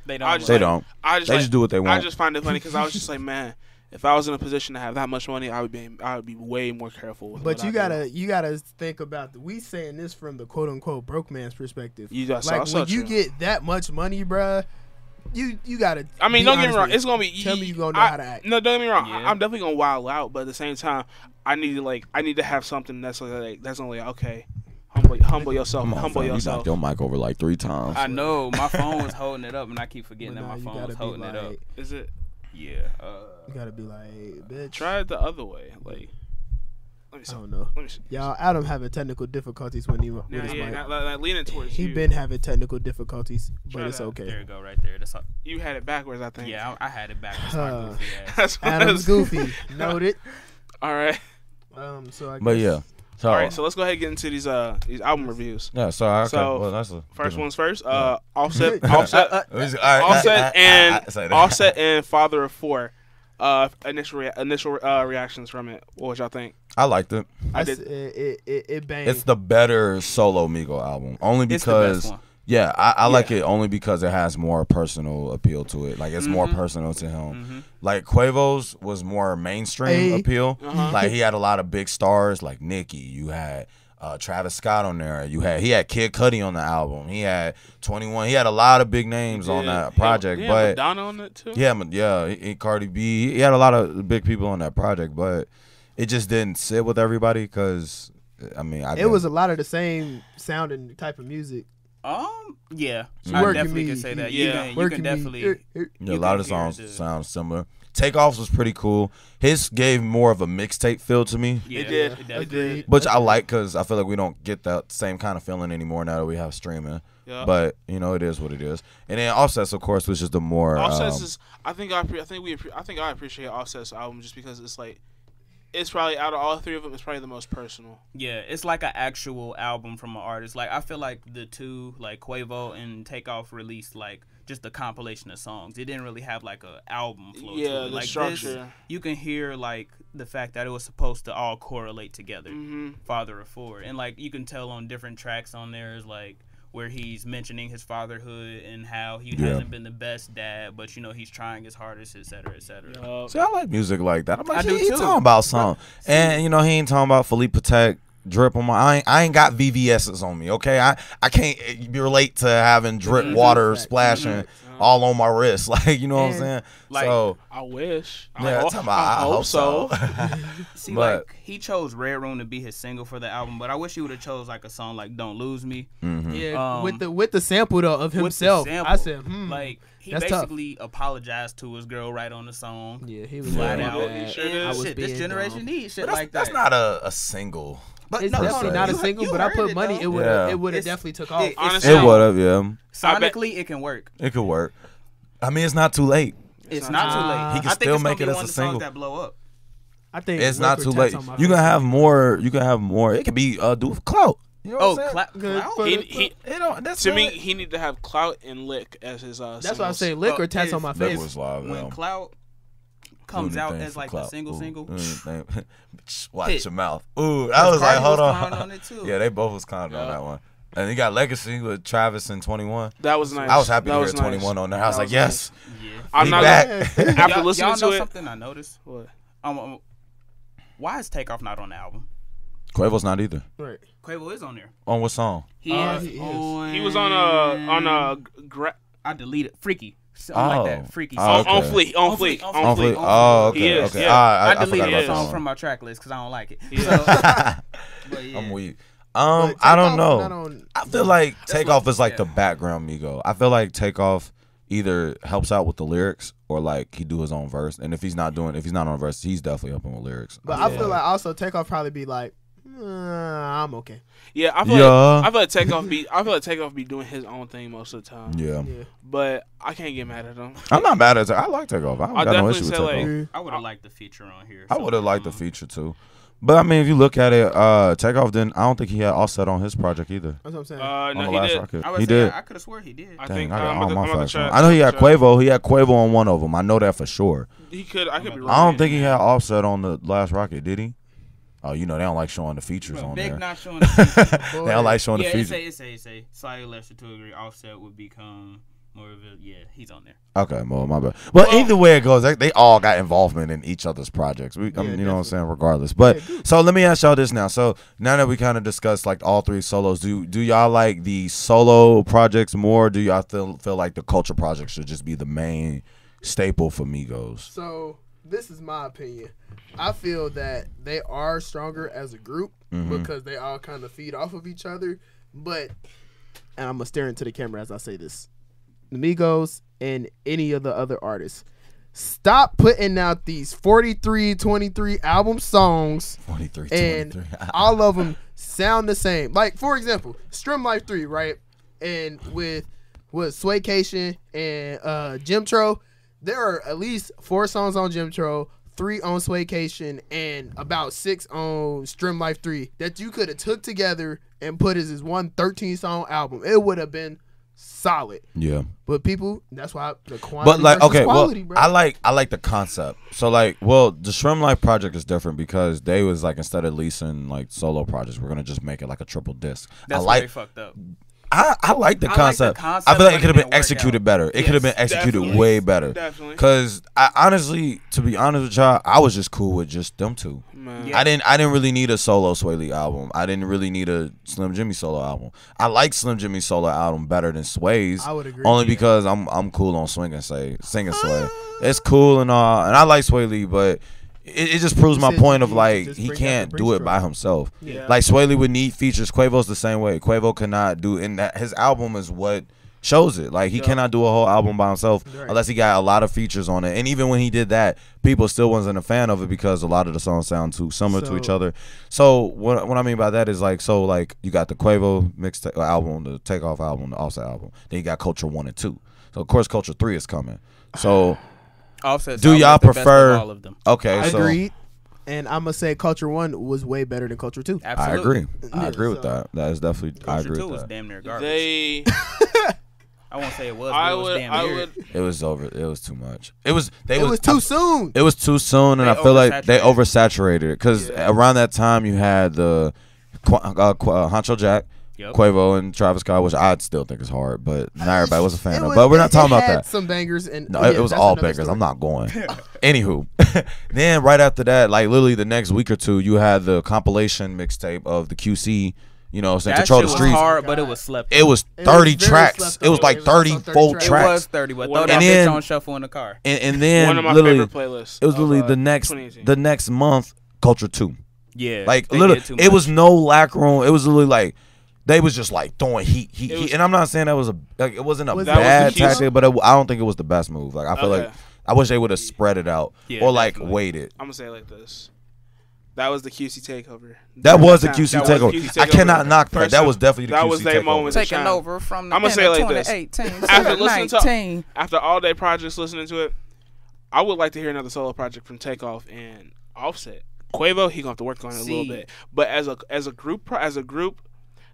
They don't. They just do what they want. I just find it funny because I was just like, man, if I was in a position to have that much money, I would be way more careful. With but you gotta think about we saying this from the quote unquote broke man's perspective. When you get that much money, bruh. You gotta. I mean, don't get me wrong. It's gonna be. Tell me you gonna know how to act. No, don't get me wrong. Yeah. I'm definitely gonna wild out, but at the same time, I need to have something that's only okay. Humble yourself. Humble yourself. You knocked your mic over like 3 times. I know. My phone was holding it up, and I keep forgetting that my phone was holding it up. Is it? Yeah. You gotta be like, bitch. Try it the other way, like. I don't know. Y'all, Adam having technical difficulties when he with his mic. Like leaning towards he been having technical difficulties, but it's okay. There you go, right there. That's all. You had it backwards, I think. Yeah, I had it backwards. Adam's goofy. Noted. All right. So I guess. But yeah. So, all right, so let's go ahead and get into these album reviews. Yeah, okay. Well, that's first one's first. Offset and Father of 4. initial reactions from it. What would y'all think? I liked it. I did. It banged. It's the better solo Migo album, only It's the best because one. yeah, I like it only because it has more personal appeal to it. Like it's more personal to him. Like Quavo's was more mainstream appeal. Like he had a lot of big stars like Nicki. You had Travis Scott on there. He had Kid Cudi on the album. He had 21. He had a lot of big names on that project. Yeah, but Madonna on it too. yeah, Cardi B. He had a lot of big people on that project, but it just didn't sit with everybody because I mean, it was a lot of the same sounding type of music. Yeah, So I working definitely me. can say that. Yeah. You can definitely. Yeah, a lot of the songs sound similar. Takeoffs was pretty cool. His gave more of a mixtape feel to me, Yeah, It did. definitely. It did. which I like because I feel like we don't get that same kind of feeling anymore now that we have streaming. Yeah. But you know, it is what it is. And then Offset's, of course, was just the more. Offset's is. I think I appreciate Offset's album just because it's like, it's probably out of all three of them, it's probably the most personal. Yeah, it's like an actual album from an artist. Like I feel like the two, like Quavo and Takeoff, released like just a compilation of songs. It didn't really have like a album flow to Yeah, it. the Like structure. this, you can hear like the fact that it was supposed to all correlate together, father or forward, and like you can tell on different tracks on there is like where he's mentioning his fatherhood and how he hasn't been the best dad, but you know he's trying his hardest, etc., etc. See, I like music like that. I'm like, I do he too. talking about something, and you know, he ain't talking about Philippe Patek drip on my. I ain't got VVS's on me. Okay, I can't relate to having drip water splashing all on my wrist. Like, you know what I'm saying? Like, so I wish. yeah, I hope so. See, But- like he chose Red Room to be his single for the album, but I wish he would have chose like a song like "Don't Lose Me." Yeah, with the sample though of With the himself. sample. I said, like he that's tough. basically apologized to his girl right on the song. Yeah, he was flat like, out. "My He bad. sure And did. I was shit, this being generation dumb." needs shit But like that's that. not a single. But It's no, definitely no, not a you- single, you but I heard put it, money. though. It would Yeah. have It's- definitely took off. Honestly, It would have, yeah. Sonically, it can work. It could work. I mean, it's not too late. It's not too late. He can I think still it's gonna make it be as one a of the songs single. that blow up. I think It's not Liquor too late. Tats on my You can face. have more. You can have more. It could be do clout. You know Oh, what I'm saying? Clout. He That's to me, it. he need to have Clout and Lick as his. That's why I singles. say Liquor Tats on my That face. was live. When yeah. Clout comes Do out anything as for like clout. the single. Anything. Watch Hit. your mouth. Ooh, I was like, Cardi hold was on. clowning on it, too. Yeah, they both was clowning on that one. And he got Legacy with Travis and 21. That was nice. I was happy that to was hear 21 nice. on there. I was That like, was yes. Yeah. I'm He not back. after y'all listening know to it. something I noticed? What? Why is Takeoff not on the album? Quavo's not either. Right. Quavo is on there. On what song? He Oh, is he is. on. He was on I deleted Freaky. Something like that. Freaky. Oh, song. okay. on Fleet. On Fleek. Oh, He okay. is, Okay. yeah. I I deleted forgot that about song that from one. my track list because I don't like it. Yeah. But yeah. I'm weak. But I don't Takeoff know. not on- I feel like Takeoff what- is like yeah. the background Migo. I feel like Takeoff either helps out with the lyrics or like he do his own verse. And if he's not on a verse, he's definitely helping with lyrics. But I feel like also Takeoff probably be like, I'm okay. Yeah, I feel like Takeoff be doing his own thing most of the time. Yeah. Yeah. But I can't get mad at him. I'm not mad at it. I like Takeoff. I I got no definitely issue with say, like, Takeoff. I would have liked the feature on here. I would have liked the feature too. But I mean, if you look at it, Takeoff didn't. I don't think he had Offset on his project either. That's what I'm saying. On No, the he last did. rocket, I would he say did. I could have swore he did. I Dang, think I got I'm all my about to facts check. wrong. I know he had Quavo. He had Quavo on one of them. I know that for sure. He could. I could be wrong. I don't think he had Offset on the last rocket, did he? Oh, you know they don't like showing the features on Big there. not showing the feature. They don't like showing Yeah, the it features. say slightly lesser to agree. Offset would become more of a he's on there. Okay, well, my bad. Well, either way it goes, they all got involvement in each other's projects. You know what I'm saying? Regardless. But so let me ask y'all this now. So now that we kind of discussed like all three solos, do y'all like the solo projects more? Do y'all feel like the culture project should just be the main staple for Migos? So this is my opinion. I feel that they are stronger as a group because they all kind of feed off of each other. But, and I'm going to stare into the camera as I say this, the Migos and any of the other artists, stop putting out these 43-23 album songs 43, and 23. all of them sound the same. Like, for example, Strim Life 3, right? And with Swaycation and Jim Tro, there are at least 4 songs on Jim Tro, 3 on Swaycation, and about 6 on Strim Life 3 that you could have took together and put as one 13-song album. It would have been solid. Yeah. But people, that's why the quantity But like, versus okay, quality, well, bro. I like the concept. So like, well, the Shrimp Life project is different because they was like, instead of leasing like solo projects, we're gonna just make it like a triple disc. That's I why like. they fucked up. I like the concept. I feel like it could have been executed better. It could have been executed definitely. way better. Definitely. Cause I honestly, to be honest with y'all, I was just cool with just them two. Man. Yeah. I didn't really need a solo Sway Lee album. I didn't really need a Slim Jimmy solo album. I like Slim Jimmy's solo album better than Sway's. I would agree. Only because I'm cool on Sing and Sway. It's cool and all, and I like Sway Lee, but it just proves my said point you of need to like just he bring out can't the do it breaststroke. by himself. Yeah. Like Sway Lee would need features. Quavo's the same way. Quavo cannot do, and that his album is what shows it. Like he cannot do a whole album by himself Right. unless he got a lot of features on it. And even when he did that, people still wasn't a fan of it because a lot of the songs sound too similar to each So- other. So what I mean by that is like, so like you got the Quavo mixtape album, the Takeoff album, the Offset album. Then you got Culture 1 and 2. So of course Culture 3 is coming. So Offset's do album y'all is the best of prefer? all of them? Okay, I so agreed. And I'm gonna say Culture 1 was way better than Culture 2. I Absolutely. agree. I agree with So- that. That is definitely. I Culture agree 2 with was that. damn near garbage. They, I won't say it was, but I it was would, damn I near. would. It was over. It was too much. It was. It was too soon. It was too soon, and They I feel like they oversaturated. oversaturated it because around that time you had the Honcho Jack, Yep. Quavo, and Travis Scott, which I still think is hard, but not everybody was a fan It of. was- But we're not talking it about had that. Some bangers and No, yeah, it was that's all another bangers. story. I'm not going. Anywho, then right after that, like literally the next week or two, you had the compilation mixtape of the QC. You know, saying That Control shit the was Streets. hard, but it was slept. It was It was 30 very tracks. slept It was over. like It was also 30 30 full tracks. It tracks. was 30, but throw And that then- bitch on shuffle in the car. And then One of my literally, favorite playlists. it was of, literally the 2018. next month, Culture 2. Yeah, Like they literally, did too it was much. no lack room. It was literally like they was just like throwing heat. It was- And I'm not saying that was it wasn't a Was that bad the key one? tactic, but I don't think it was the best move. Like I feel Okay. like I wish they would have spread it out Yeah, or like definitely. waited. I'm gonna say it like this. That was the QC takeover. That was the That QC was takeover. QC I cannot knock that. First That up, was definitely the that QC was their takeover. moment. Taking Shine. over from the I'ma say it like this. 2018 After listening to 19. after all day projects, listening to it, I would like to hear another solo project from Takeoff and Offset. Quavo, he gonna have to work on it a little See. bit. But as a group,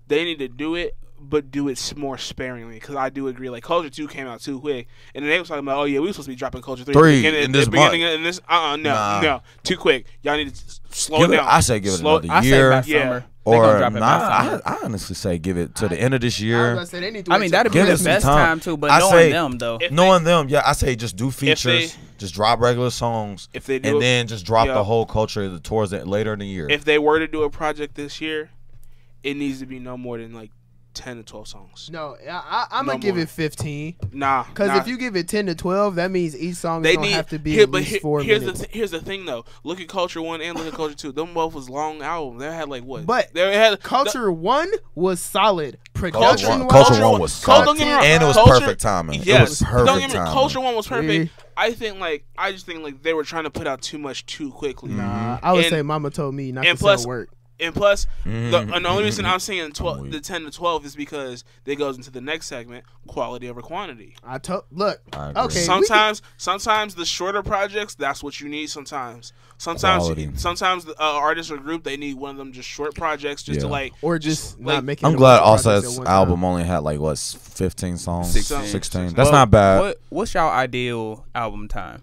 they need to do it, but do it more sparingly. Because I do agree, like Culture 2 came out too quick, and then they was talking about, oh yeah, we were supposed to be dropping Culture 3 in this month. in this. Nah. No, too quick. Y'all need to slow Give it it, down. I say give it Slow- another I say year. by Yeah. summer. They gonna Or drop it by not. summer. I honestly say give it to the end of this I was year. gonna say, they need to I wait mean, till that'd be Give the it some best time. time too, but I knowing say- them though. If Knowing them, yeah, I say just do they- features, just drop regular songs, If they do and it- then just drop yeah. the whole culture towards it later in the year. If they were to do a project this year, it needs to be no more than like 10 to 12 songs. No, I'm No gonna give more. it 15. Nah, Because if you give it 10 to 12, that means each song is they gonna need have to be here, at but least here- 4 here's minutes. here's the thing though. Look at Culture 1 and look at Culture 2. Them both was long albums. They had like what? But they had Culture 1 was solid. Culture Production One, wise, Culture One was Culture- solid, don't get me wrong. and it was Culture- perfect timing. Yes, It was perfect don't get me. timing. Culture 1 was perfect. Yeah. I just think like they were trying to put out too much too quickly. Nah, I would And- say Mama told me not and to plus- sell work. And plus, Mm-hmm. the only reason I'm saying weak. the 10 to 12 is because it goes into the next segment, quality over quantity. I told look. I agree. Okay, Sometimes the shorter projects, that's what you need. Sometimes Quality. the artist or group, they need one of them just short projects just to Yeah. like. or just like- not making. I'm a glad bunch of projects Offset's at one album time. only had like what 15 songs, 16. 16. That's Well, not bad. What's y'all ideal album time?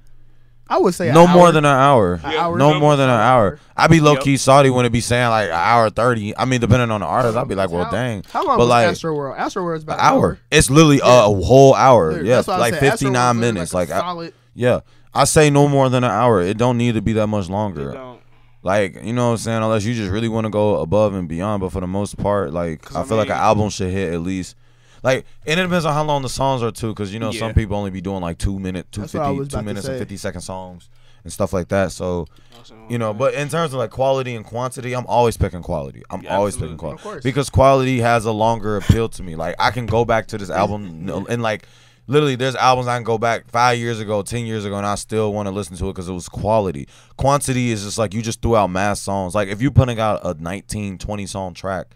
I would say No an more hour. than an hour. An hour. No more than an hour. I'd be low Yep. key salty when it be saying like an hour 30. I mean, depending on the artist, I'd be like, well, dang. How long But was like Astro World? Astro World is about an hour. It's literally a whole hour. Literally, Yeah, that's what I like said. Astro 59 World is minutes. like Like, a solid. yeah, I say no more than an hour. It don't need to be that much They longer. don't. Like, you know what I'm saying? Unless you just really want to go above and beyond. But for the most part, like, 'Cause I I feel like an mean- album should hit at least. Like, and it depends on how long the songs are too, because you know Yeah. some people only be doing like 2 minute, That's what I was 2 about to minutes and say. 50-second songs and stuff like that. So Also, you know, but in terms of like quality and quantity, I'm always picking quality. I'm Yeah, always absolutely. picking quality Of course. because quality has a longer appeal to me. Like I can go back to this album and like literally, there's albums I can go back 5 years ago, 10 years ago, and I still want to listen to it because it was quality. Quantity is just like you just threw out mass songs. Like if you're putting out a 19, 20 song track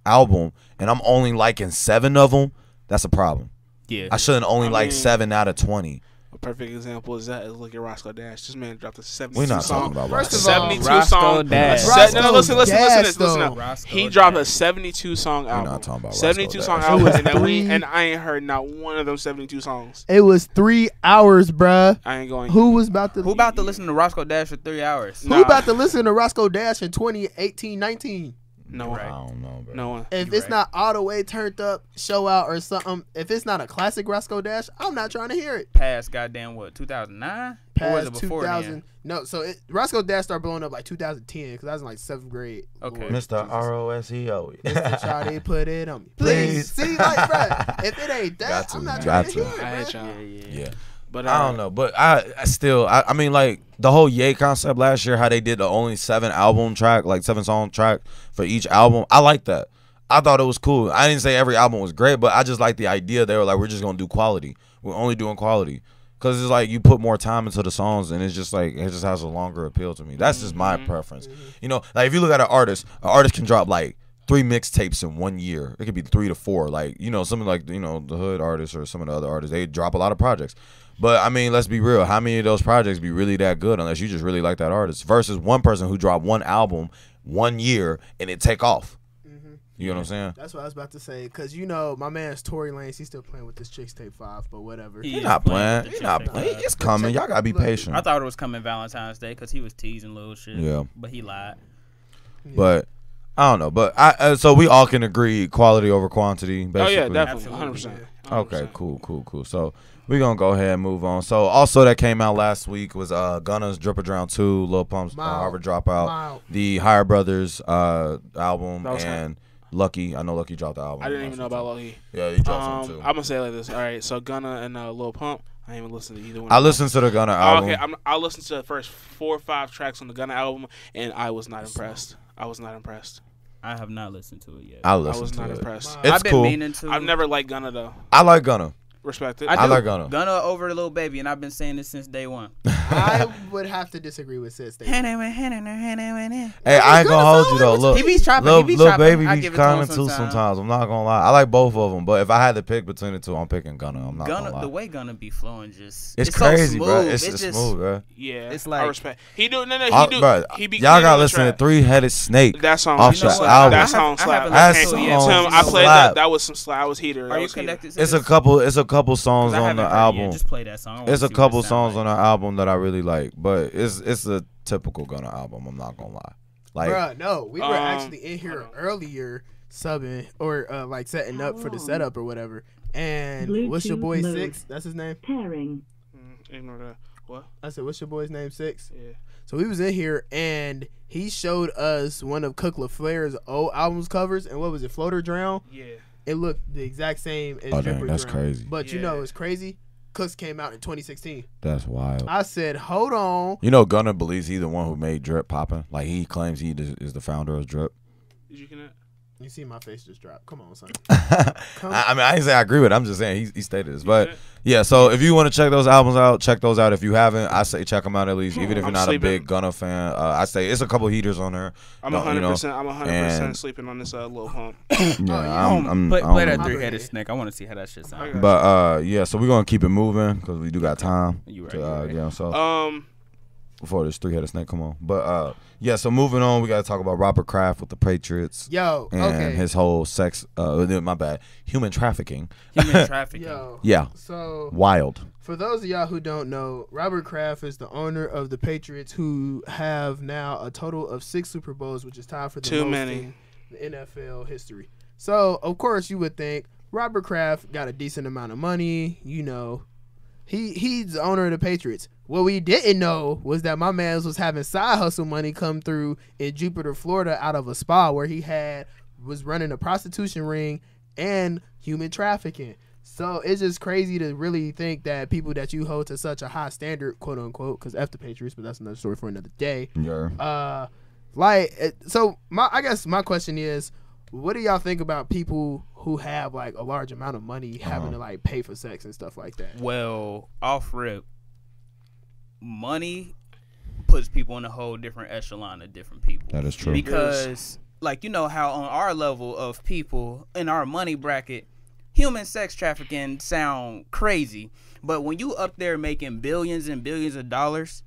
album and I'm only liking 7 of them, that's a problem. Yeah. I shouldn't only I like mean- 7 out of 20. perfect example is that. Look at Roscoe Dash. This man dropped a 72 We're not song. talking about First Roscoe. of all, 72 Roscoe song. Dash. No, listen to this. Listen though. up. Roscoe He dropped a Dash. 72 song We're album. not talking about 72 Roscoe song Dash. album, It was and three- I ain't heard not one of them 72 songs. It was 3 hours, bruh. I ain't going. Who about to listen to Roscoe Dash for 3 hours? Who about to listen to Roscoe Dash in 2018-19? No one. I don't know, bro. No one. If You're it's right. not all the way turned up, show out or something, if it's not a classic Roscoe Dash, I'm not trying to hear it. Past goddamn what, 2009? Or was Past it before 2000. then? No, so Roscoe Dash started blowing up like 2010 because I was in like 7th grade. Okay. Lord Mr. Jesus. R-O-S-E-O. Mr. Charlie, put it on me. Please. Please. See, like, bruh, if it ain't that, Got to, I'm not got trying to to. hear it, I hate bruh. y'all. Yeah. But I don't know, but I still I mean like the whole Ye concept last year, how they did the only 7 song track for each album. I like that. I thought it was cool. I didn't say every album was great, but I just like the idea. They were like, we're just gonna do quality. We're only doing quality because it's like you put more time into the songs, and it's just like it just has a longer appeal to me. That's just my preference. You know, like if you look at an artist can drop like 3 mixtapes in 1 year. It could be 3 to 4. Like, you know, something like, you know, the Hood artists or some of the other artists, they drop a lot of projects. But I mean, let's be real. How many of those projects be really that good unless you just really like that artist? Versus one person who dropped 1 album 1 year and it take off. You know what I'm saying? That's what I was about to say. Because, you know, my man's Tory Lanez, he's still playing with this Chicks Tape 5, but whatever. He He's is not playing. with He's not Chicks Tape playing. 5. It's coming. Y'all gotta be patient. I thought it was coming Valentine's Day because he was teasing little shit. Yeah. But he lied. But I don't know. But so we all can agree quality over quantity. Basically. Oh yeah, definitely, Absolutely. 100%. Okay, cool. So we're gonna go ahead and move on. So also that came out last week was Gunna's Drip or Drown 2, Lil Pump's Harvard Dropout, Mild. the Higher Brothers album, That was and Lucky. I know Lucky dropped the album. I didn't even know about Lucky. Yeah, he dropped some too. I'm gonna say it like this. All right, so Gunna and Lil Pump. I ain't even listened to either one. I of them. listened to the Gunna album. Okay, I listened to the first 4 or 5 tracks on the Gunna album, and I was not impressed. I was not impressed. I have not listened to it yet. I I listened was to not it. impressed. It's I've been cool. meaning to. I've never liked Gunna though. I like Gunna. Respect it. I do. like Gunna. Gunna over the Lil Baby, and I've been saying this since day one. I would have to disagree with Sid Statement. Hey, I ain't gonna hold you though. Look, He be trapping. Lil, He be Lil trapping. Baby I be give it to him coming too sometimes. sometimes. I'm not gonna lie. I like both of them, but if I had to pick between the two, I'm picking Gunna. I'm not gonna Gunna, lie. the way Gunna be flowing, just It's so crazy, smooth. bro. It's just smooth, bro. Yeah, It's I like- respect. He do no. Bro, He be y'all clean gotta on the listen to track. 3-Headed Snake. That song. off you the know what? album. That song I slap. haven't That listened to it yet. song Tim, I played slap. that was some slap. I was heater. Are you connected? To It's this? a couple songs 'Cause I on haven't the heard it yet. album. Just play that song. I wanna It's a see what couple it sound songs like. on the album that I really like, but it's a typical Gunna album. I'm not gonna lie. Like, Bruh, no, we were actually in here hold on. earlier subbing or like setting up for the setup or whatever. And what's your boy Bluetooth 6? That's his name? Pairing. Ignore that. What? I said, what's your boy's name? 6? Yeah. So he was in here and he showed us one of Cook LaFleur's old albums covers. And what was it? Float or Drown? Yeah. It looked the exact same as Oh, Drip dang, or that's Drown. crazy. But you Yeah. know, it's crazy. Cooks came out in 2016. that's wild. I said, hold on. You know, Gunna believes he's the one who made Drip poppin'. Like he claims he is the founder of Drip. Did you connect? You see my face just drop. Come on, son. I mean, I didn't say I agree with it. I'm just saying he stated this. But yeah, so if you want to check those albums out, check those out. If you haven't, I say check them out at least. Even if you're I'm not sleeping. a big Gunna fan, I say it's a couple heaters on there. I'm No, you know, 100%. I'm 100% and- sleeping on this Lil Pump. Yeah, I'm Play I don't that know. 3-headed snake. I want to see how that shit sounds. But yeah, so we're gonna keep it moving because we do got time. You right, to, you right. Yeah, so before this 3-headed snake, come on. But yeah, so moving on, we gotta talk about Robert Kraft with the Patriots Yo, and okay. his whole sex. My bad, human trafficking. Human trafficking. Yo. Yeah, So wild. for those of y'all who don't know, Robert Kraft is the owner of the Patriots, who have now a total of 6 Super Bowls, which is tied for the Too most many. in the NFL history. So of course you would think Robert Kraft got a decent amount of money. You know, he's the owner of the Patriots. What we didn't know was that my man was having side hustle money come through in Jupiter, Florida, out of a spa where he was running a prostitution ring and human trafficking. So it's just crazy to really think that people that you hold to such a high standard, quote unquote, because F the Patriots, but that's another story for another day. Yeah. So I guess my question is, what do y'all think about people who have like a large amount of money having to like pay for sex and stuff like that? Well, off rip, money puts people in a whole different echelon of different people. That is true. Because, like, you know how on our level of people in our money bracket, human sex trafficking sound crazy, but when you up there making billions and billions of dollars,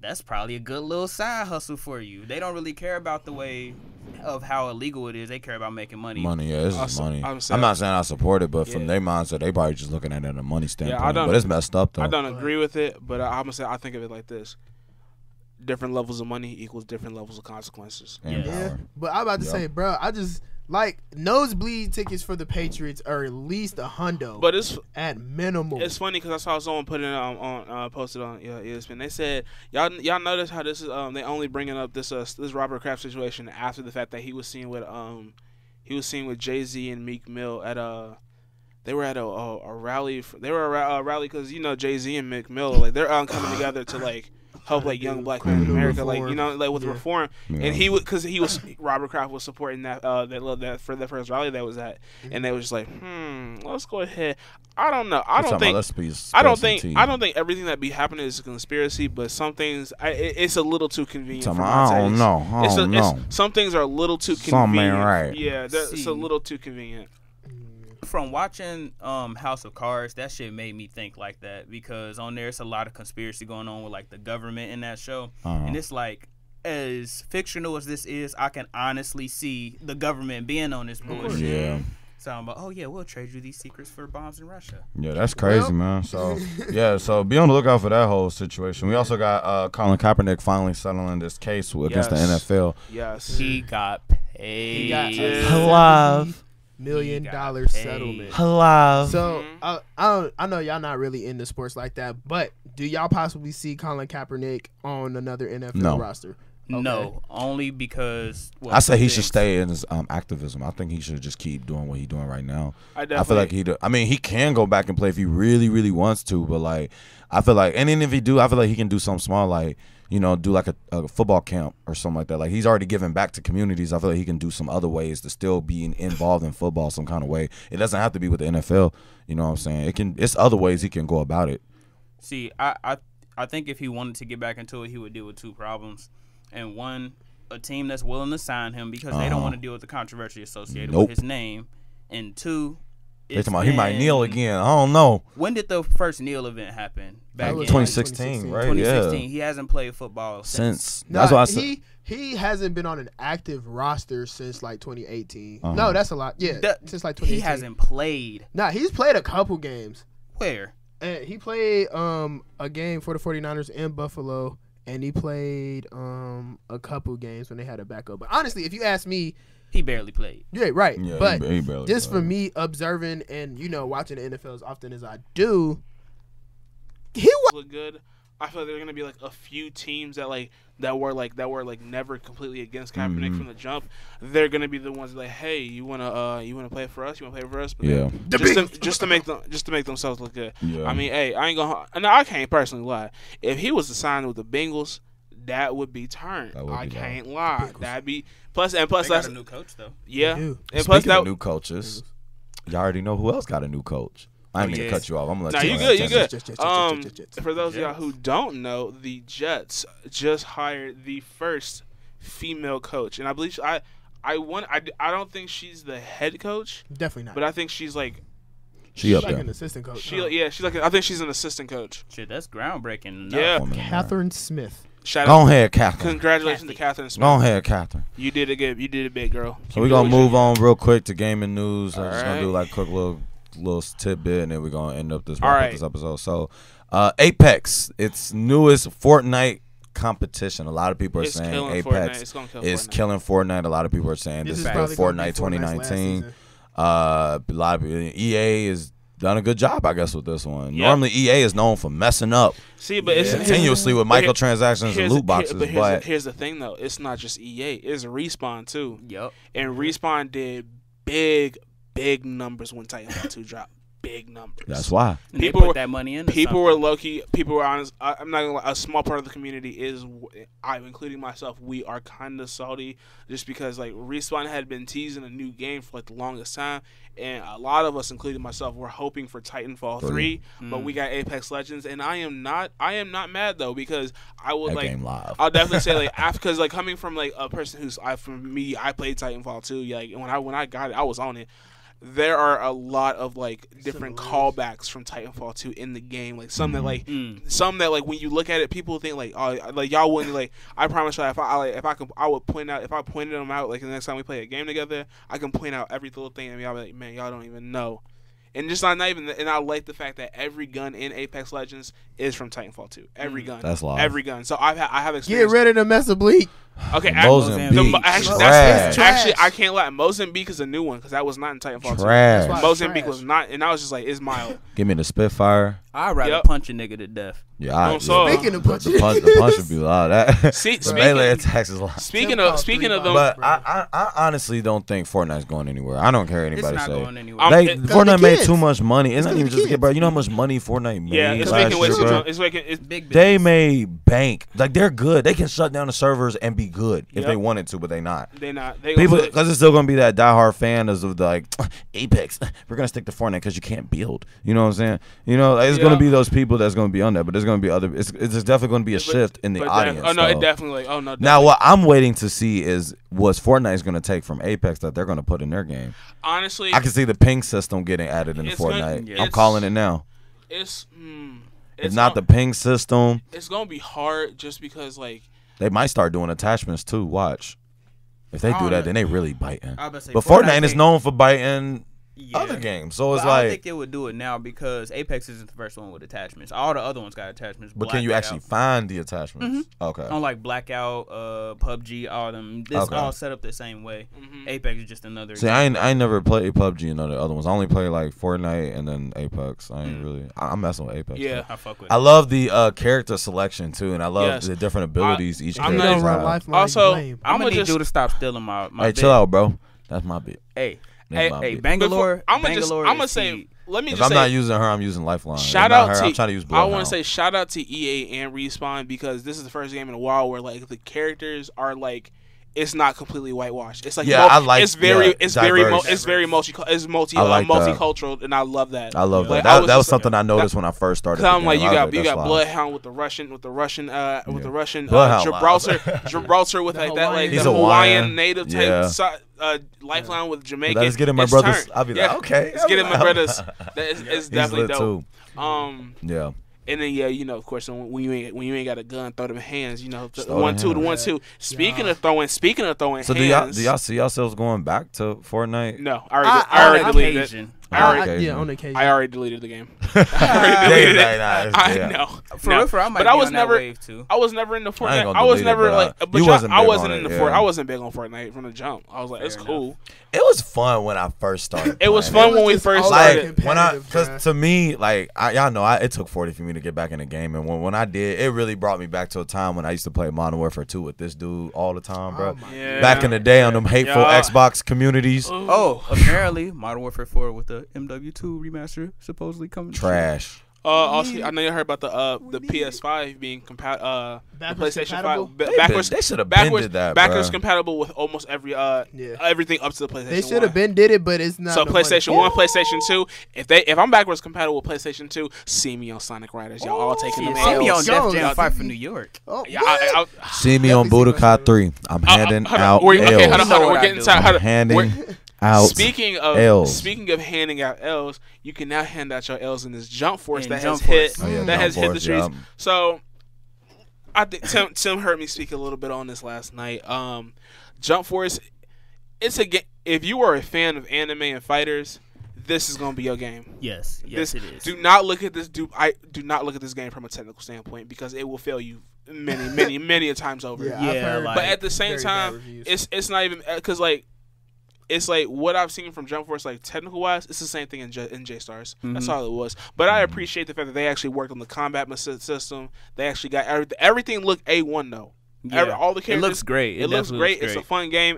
that's probably a good little side hustle for you. They don't really care about the way of how illegal it is. They care about making money. Money, yeah, this is money. I'm not saying I support it, but from their mindset, they probably just looking at it at a money standpoint. But it's messed up, though. I don't agree with it, but I'm going to say I think of it like this. Different levels of money equals different levels of consequences. Yeah, but I'm about to say, bro, I just... Like, nosebleed tickets for the Patriots are at least $100, but it's at minimum. It's funny because I saw someone put it on posted on ESPN. They said y'all notice how this is they only bringing up this Robert Kraft situation after the fact that he was seen with Jay-Z and Meek Mill at they were at a rally. They were a rally because Jay-Z and Meek Mill, like, they're coming together to like help like young black men in America, like like with reform. And he would, because Robert Kraft was supporting that for the first rally that was at, and they was just like, let's go ahead. I don't know. I don't think everything that be happening is a conspiracy, but some things it's a little too convenient. For I don't know. Some things are a little too convenient. Something ain't right. Yeah, it's a little too convenient. From watching House of Cards, that shit made me think like that, because on there it's a lot of conspiracy going on with like the government in that show, and it's like, as fictional as this is, I can honestly see the government being on this bullshit. Yeah. So I'm like, oh yeah, we'll trade you these secrets for bombs in Russia. Yeah, that's crazy, man. So so be on the lookout for that whole situation. We also got Colin Kaepernick finally settling this case against the NFL. Yes, he got paid. He got $12 million settlement. Hello. So I know y'all not really into sports like that, but do y'all possibly see Colin Kaepernick on another NFL roster? Okay. No, only because I say he should stay in his activism. I think he should just keep doing what he's doing right now. I feel like he can go back and play if he really, really wants to, but like I feel like, and then if he do, I feel like he can do something small, like do like a football camp or something like that. Like, he's already given back to communities. I feel like he can do some other ways to still be involved in football some kind of way. It doesn't have to be with the NFL. You know what I'm saying? It's other ways he can go about it. See, I think if he wanted to get back into it, he would deal with two problems. And one, a team that's willing to sign him because they don't want to deal with the controversy associated with his name. And two, he might kneel again. I don't know. When did the first kneel event happen? Back in 2016, right? 2016. Yeah. He hasn't played football since. That's why I said he hasn't been on an active roster since like 2018. No, that's a lot. Yeah, since like 2018. He hasn't played. Nah, he's played a couple games. Where? He played a game for the 49ers in Buffalo, and he played a couple games when they had a backup. But honestly, if you ask me, he barely played. Yeah, right. Yeah, but he barely just played. for me observing and watching the NFL as often as I do, look good. I feel like there are gonna be like a few teams that were never completely against Kaepernick from the jump. They're gonna be the ones like, hey, you wanna play for us? You wanna play for us? But just to make themselves look good. Yeah. I mean, hey, I can't personally lie. If he was to sign with the Bengals, that would be turned. I can't lie. That'd be plus they that's got a new coach though. Yeah. And Speaking of new coaches, y'all already know who else got a new coach. I ain't mean to cut you off. I'm gonna let you good. You good. Jets. For those of y'all who don't know, the Jets just hired the first female coach, and I believe I don't think she's the head coach. Definitely not. But I think she's like she's like an assistant coach. I think she's an assistant coach. Shit, that's groundbreaking. Yeah, Catherine Smith. Go ahead, Catherine. Congratulations to Catherine Smith. Go ahead, Catherine. You did it good. You did it big, girl. So we're gonna move on real quick to gaming news. I'm just gonna do like a quick little tidbit, and then we're gonna end up this episode. So Apex, its newest Fortnite competition. A lot of people are saying Apex is killing Fortnite. A lot of people are saying this is Fortnite 2019. A lot of EA is done a good job, I guess, with this one. Yep. Normally EA is known for messing up it's continuously with microtransactions and loot boxes. But here's the thing though, it's not just EA, it's Respawn too. Yep. And Respawn did big numbers when Titanfall 2 dropped. Big numbers. That's why people put that money in. People were low key. People were honest. I'm not gonna lie. A small part of the community is, including myself, we are kind of salty just because like Respawn had been teasing a new game for like the longest time, and a lot of us, including myself, were hoping for Titanfall 3, but we got Apex Legends, and I am not mad though, because I would that like. Game live. I'll definitely say like because like coming from like a person who's I played Titanfall 2. Like when I got it, I was on it. there are a lot of like different callbacks from Titanfall 2 in the game. Like some that like when you look at it, people think like, oh, like y'all wouldn't like. I promise you, I would point out if I pointed them out like the next time we play a game together, I can point out every little thing and y'all be like, man, y'all don't even know. And just not even, and I like the fact that every gun in Apex Legends is from Titanfall 2. Every gun, that's live. Every gun. So I have experience. Get rid of the mess of bleak. Okay, Mozambique. Actually, I can't lie. Mozambique is a new one because that was not in Titanfall 2. Mozambique was not, and I was just like, it's mild. Give me the Spitfire. I'd rather punch a nigga to death. Yeah, speaking of punching, the punch would be loud. That melee attacks is loud. Speaking of them, but I honestly don't think Fortnite's going anywhere. I don't care what anybody say. Going anywhere. Fortnite made too much money. It's not even just a kid, bro. You know how much money Fortnite made? Yeah, it's making way too much. It's making it's big. They made bank. Like they're good. They can shut down the servers and be good if they wanted to, but they not. They not. People, because it's still gonna be that diehard fan of the like Apex. We're gonna stick to Fortnite because you can't build. You know what I'm saying? You know, it's gonna be those people that's gonna be on there, but there's gonna be other. It's definitely gonna be a shift in the audience. It definitely. Oh no. Now what I'm waiting to see is what Fortnite's gonna take from Apex that they're gonna put in their game. Honestly, I can see the ping system getting added into Fortnite. I'm calling it now. It's not the ping system. It's gonna be hard just because like. They might start doing attachments too. Watch. If they do that, then they really biting. But Fortnite is known for biting other games. So it's I don't think it would do it now because Apex isn't the first one with attachments. All the other ones got attachments. But can you actually find the attachments? Okay. On like Blackout, PUBG, all of them. It's all set up the same way. Apex is just another. See, I ain't never played PUBG and the other ones. I only play like Fortnite and then Apex. I ain't really. I'm messing with Apex. Yeah, I fuck with. I love the character selection too, and I love the different abilities each character has. Also, I'm gonna need you to stop stealing my. Hey, chill out, bro. That's my bit. Hey, Bangalore. I'm gonna say. Let me if just I'm say, not using her, I'm using Lifeline. Shout out to. I'm trying to use I want to say shout out to EA and Respawn because this is the first game in a while where like the characters are like. It's not completely whitewashed. It's like I like it's very multicultural, and I love that. I love that. That was something I noticed when I first started. Cause I'm like, you got Bloodhound with the Russian Gibraltar with like that like the Hawaiian native type Lifeline with Jamaican. Let's get in my brothers. I'll be like, okay, it's getting my brothers. It's definitely dope. Yeah. And then of course, when you ain't got a gun, throw them hands. The 1-2. Speaking of throwing hands. So do y'all see yourselves going back to Fortnite? No, I already deleted it. On occasion. I already deleted the game. I know. But I was never into Fortnite. I was never like. I wasn't into Fortnite. I wasn't big on Fortnite from the jump. I was like, it's cool. It was fun when I first started. It was fun when we first started. Because to me, like y'all know, it took 40 for me to get back in the game, and when I did, it really brought me back to a time when I used to play Modern Warfare 2 with this dude all the time, bro. Back in the day on them hateful Xbox communities. Apparently Modern Warfare 4 with the MW2 remaster supposedly coming. Trash. Also, I know you heard about the PS5 being the PlayStation 5 backwards. They should have did that. Backwards compatible with almost every everything up to the PlayStation. They should have been did it, but it's not. So PlayStation 1, PlayStation 2. If I'm backwards compatible with PlayStation 2, see me on Sonic Riders. Y'all all taking them. See me on Def Jam 5 from New York. See me on Budokai 3. I'm handing out L's. Okay, hold on. We're getting tired. Handing out. Speaking of handing out L's, you can now hand out your L's in this Jump Force that has hit the streets. So I think Tim heard me speak a little bit on this last night. Jump Force, it's a game. If you are a fan of anime and fighters, this is gonna be your game. Yes, it is. Do not look at this. Do not look at this game from a technical standpoint because it will fail you many a times over. But at the same time, it's not even because like. It's like what I've seen from Jump Force, like technical wise, it's the same thing in J-Stars. That's all it was. But I appreciate the fact that they actually worked on the combat system. They actually got everything looked A1 though. All the characters. It looks great. It looks great. It's a fun game.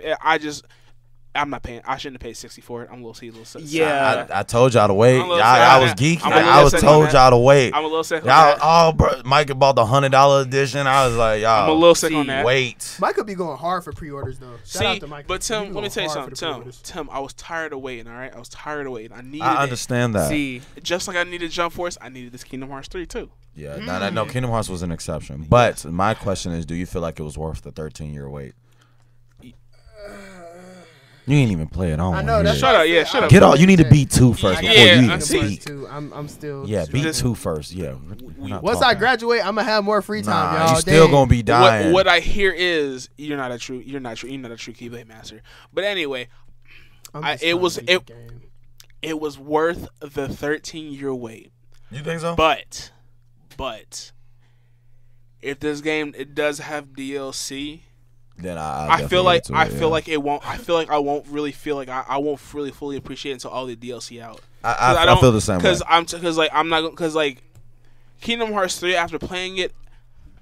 I'm not paying. I shouldn't have paid $60 for it. I'm a little I told y'all to wait. I was geeking. I was told y'all to wait. I'm a little sick on that. Oh, bro, Mike bought the $100 edition. I was like, y'all. I'm a little sick on that. Wait. Mike could be going hard for pre-orders though. Shout out to Mike. But Tim, let me tell you something. Tim, I was tired of waiting. All right, I was tired of waiting. I understand that. See, just like I needed Jump Force, I needed this Kingdom Hearts 3 too. Yeah, no, Kingdom Hearts was an exception. But my question is, do you feel like it was worth the 13-year wait? You ain't even play it on. I know. That's Shut up. Yeah, shut up. Get all. You need to beat 2 first before Yeah, you even I see. speak. I'm still. Yeah, beat 2 first. Yeah. Once I graduate, I'm gonna have more free time, Nah, y'all. you still gonna be dying. What I hear is you're not a true Keyblade master. But anyway, it was worth the 13-year wait. You think so? But if this game does have DLC, then I feel like it won't. I feel like I won't really feel like I won't really fully appreciate it until all the DLC out. I feel the same way. Because Kingdom Hearts 3 after playing it,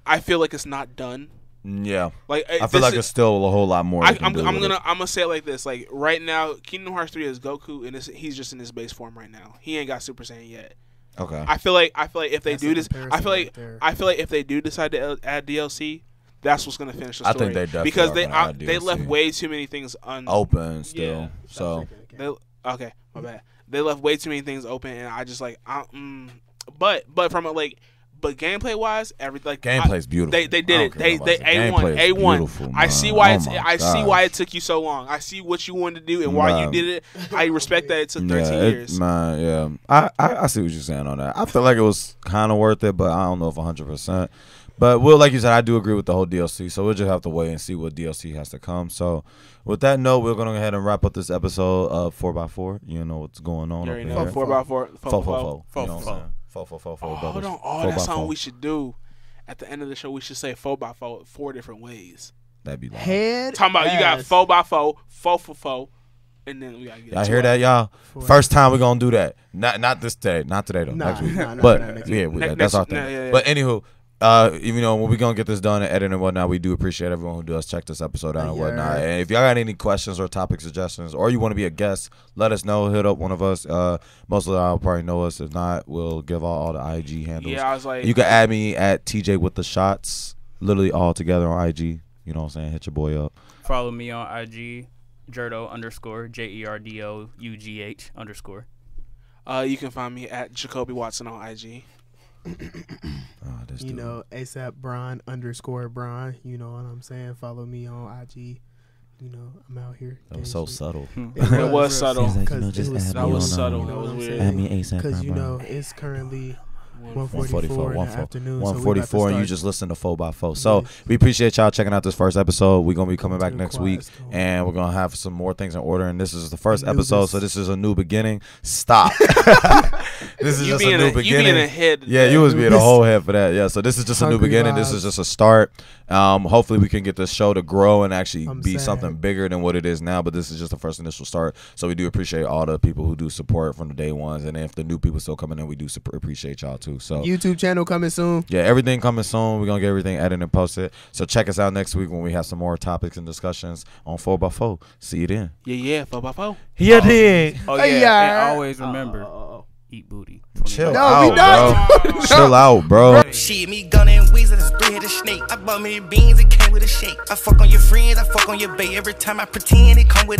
I feel like it's not done. Yeah, like I feel like it's still a whole lot more. I'm gonna say it like this: like right now, Kingdom Hearts 3 is Goku, and he's just in his base form right now. He ain't got Super Saiyan yet. Okay. I feel like if they do this, I feel like if they do decide to add DLC, that's what's gonna finish the story. I think they definitely because they left way too many things open still. Yeah. So okay, my bad. They left way too many things open, and I just like but from but gameplay wise, gameplay's beautiful. They did it. They A1. I see why see why it took you so long. I see what you wanted to do and why you did it. I respect that it took 13 years. I see what you're saying on that. I feel like it was kind of worth it, but I don't know if 100%. But like you said, I do agree with the whole DLC. So we'll just have to wait and see what DLC has to come. So with that note, we're going to go ahead and wrap up this episode of 4x4. You know what's going on over here. 4x4. 4x4. Hold on. Oh, that's something we should do. At the end of the show, we should say 4x4 4 different ways. That'd be long. Talking about you got 4x4, 4x4, and then we gotta get. I hear that, y'all. First time we're gonna do that. Not this day. Not today though. Next week. But yeah, that's our thing. But anywho. Even though when we're gonna get this done and edit and whatnot, we do appreciate everyone who does check this episode out and whatnot. And if y'all got any questions or topic suggestions, or you want to be a guest, let us know. Hit up one of us. Most of y'all probably know us. If not, we'll give all the IG handles. Yeah, I was like, you can add me at TJ with the shots, literally all together on IG. You know what I'm saying? Hit your boy up. Follow me on IG, Jerdo _ JERDOUGH _. You can find me at Jacoby Watson on IG. You know, ASAP Brian _ Brian. You know what I'm saying? Follow me on IG. You know, I'm out here. That was so subtle. It was subtle. That was subtle. That was weird. Add me ASAP. Because you know, it's currently 144 in the afternoon. 144, and you just listen to 4x4. So we appreciate y'all checking out this first episode. We're gonna be coming back next week, and we're gonna have some more things in order. And this is the first episode, so this is a new beginning. Stop. This is just a new beginning. You being a head. Yeah, you was being a whole head for that. Yeah, so this is just a new beginning. This is just a start. Hopefully we can get this show to grow and actually be something bigger than what it is now. But this is just the first initial start. So we do appreciate all the people who do support from the day ones, and if the new people still coming in, we do appreciate y'all too. So YouTube channel coming soon. Yeah, everything coming soon. We're gonna get everything edited and posted. So check us out next week when we have some more topics and discussions on 4x4. See you then. Yeah, 4x4. Yeah, then. Oh yeah. And always remember, eat booty. Chill out, bro. Chill out, bro. Shit, me gunning weasel, this 3-headed snake. I bought me beans, it came with a shake. I fuck on your friends, I fuck on your bae. Every time I pretend it come with a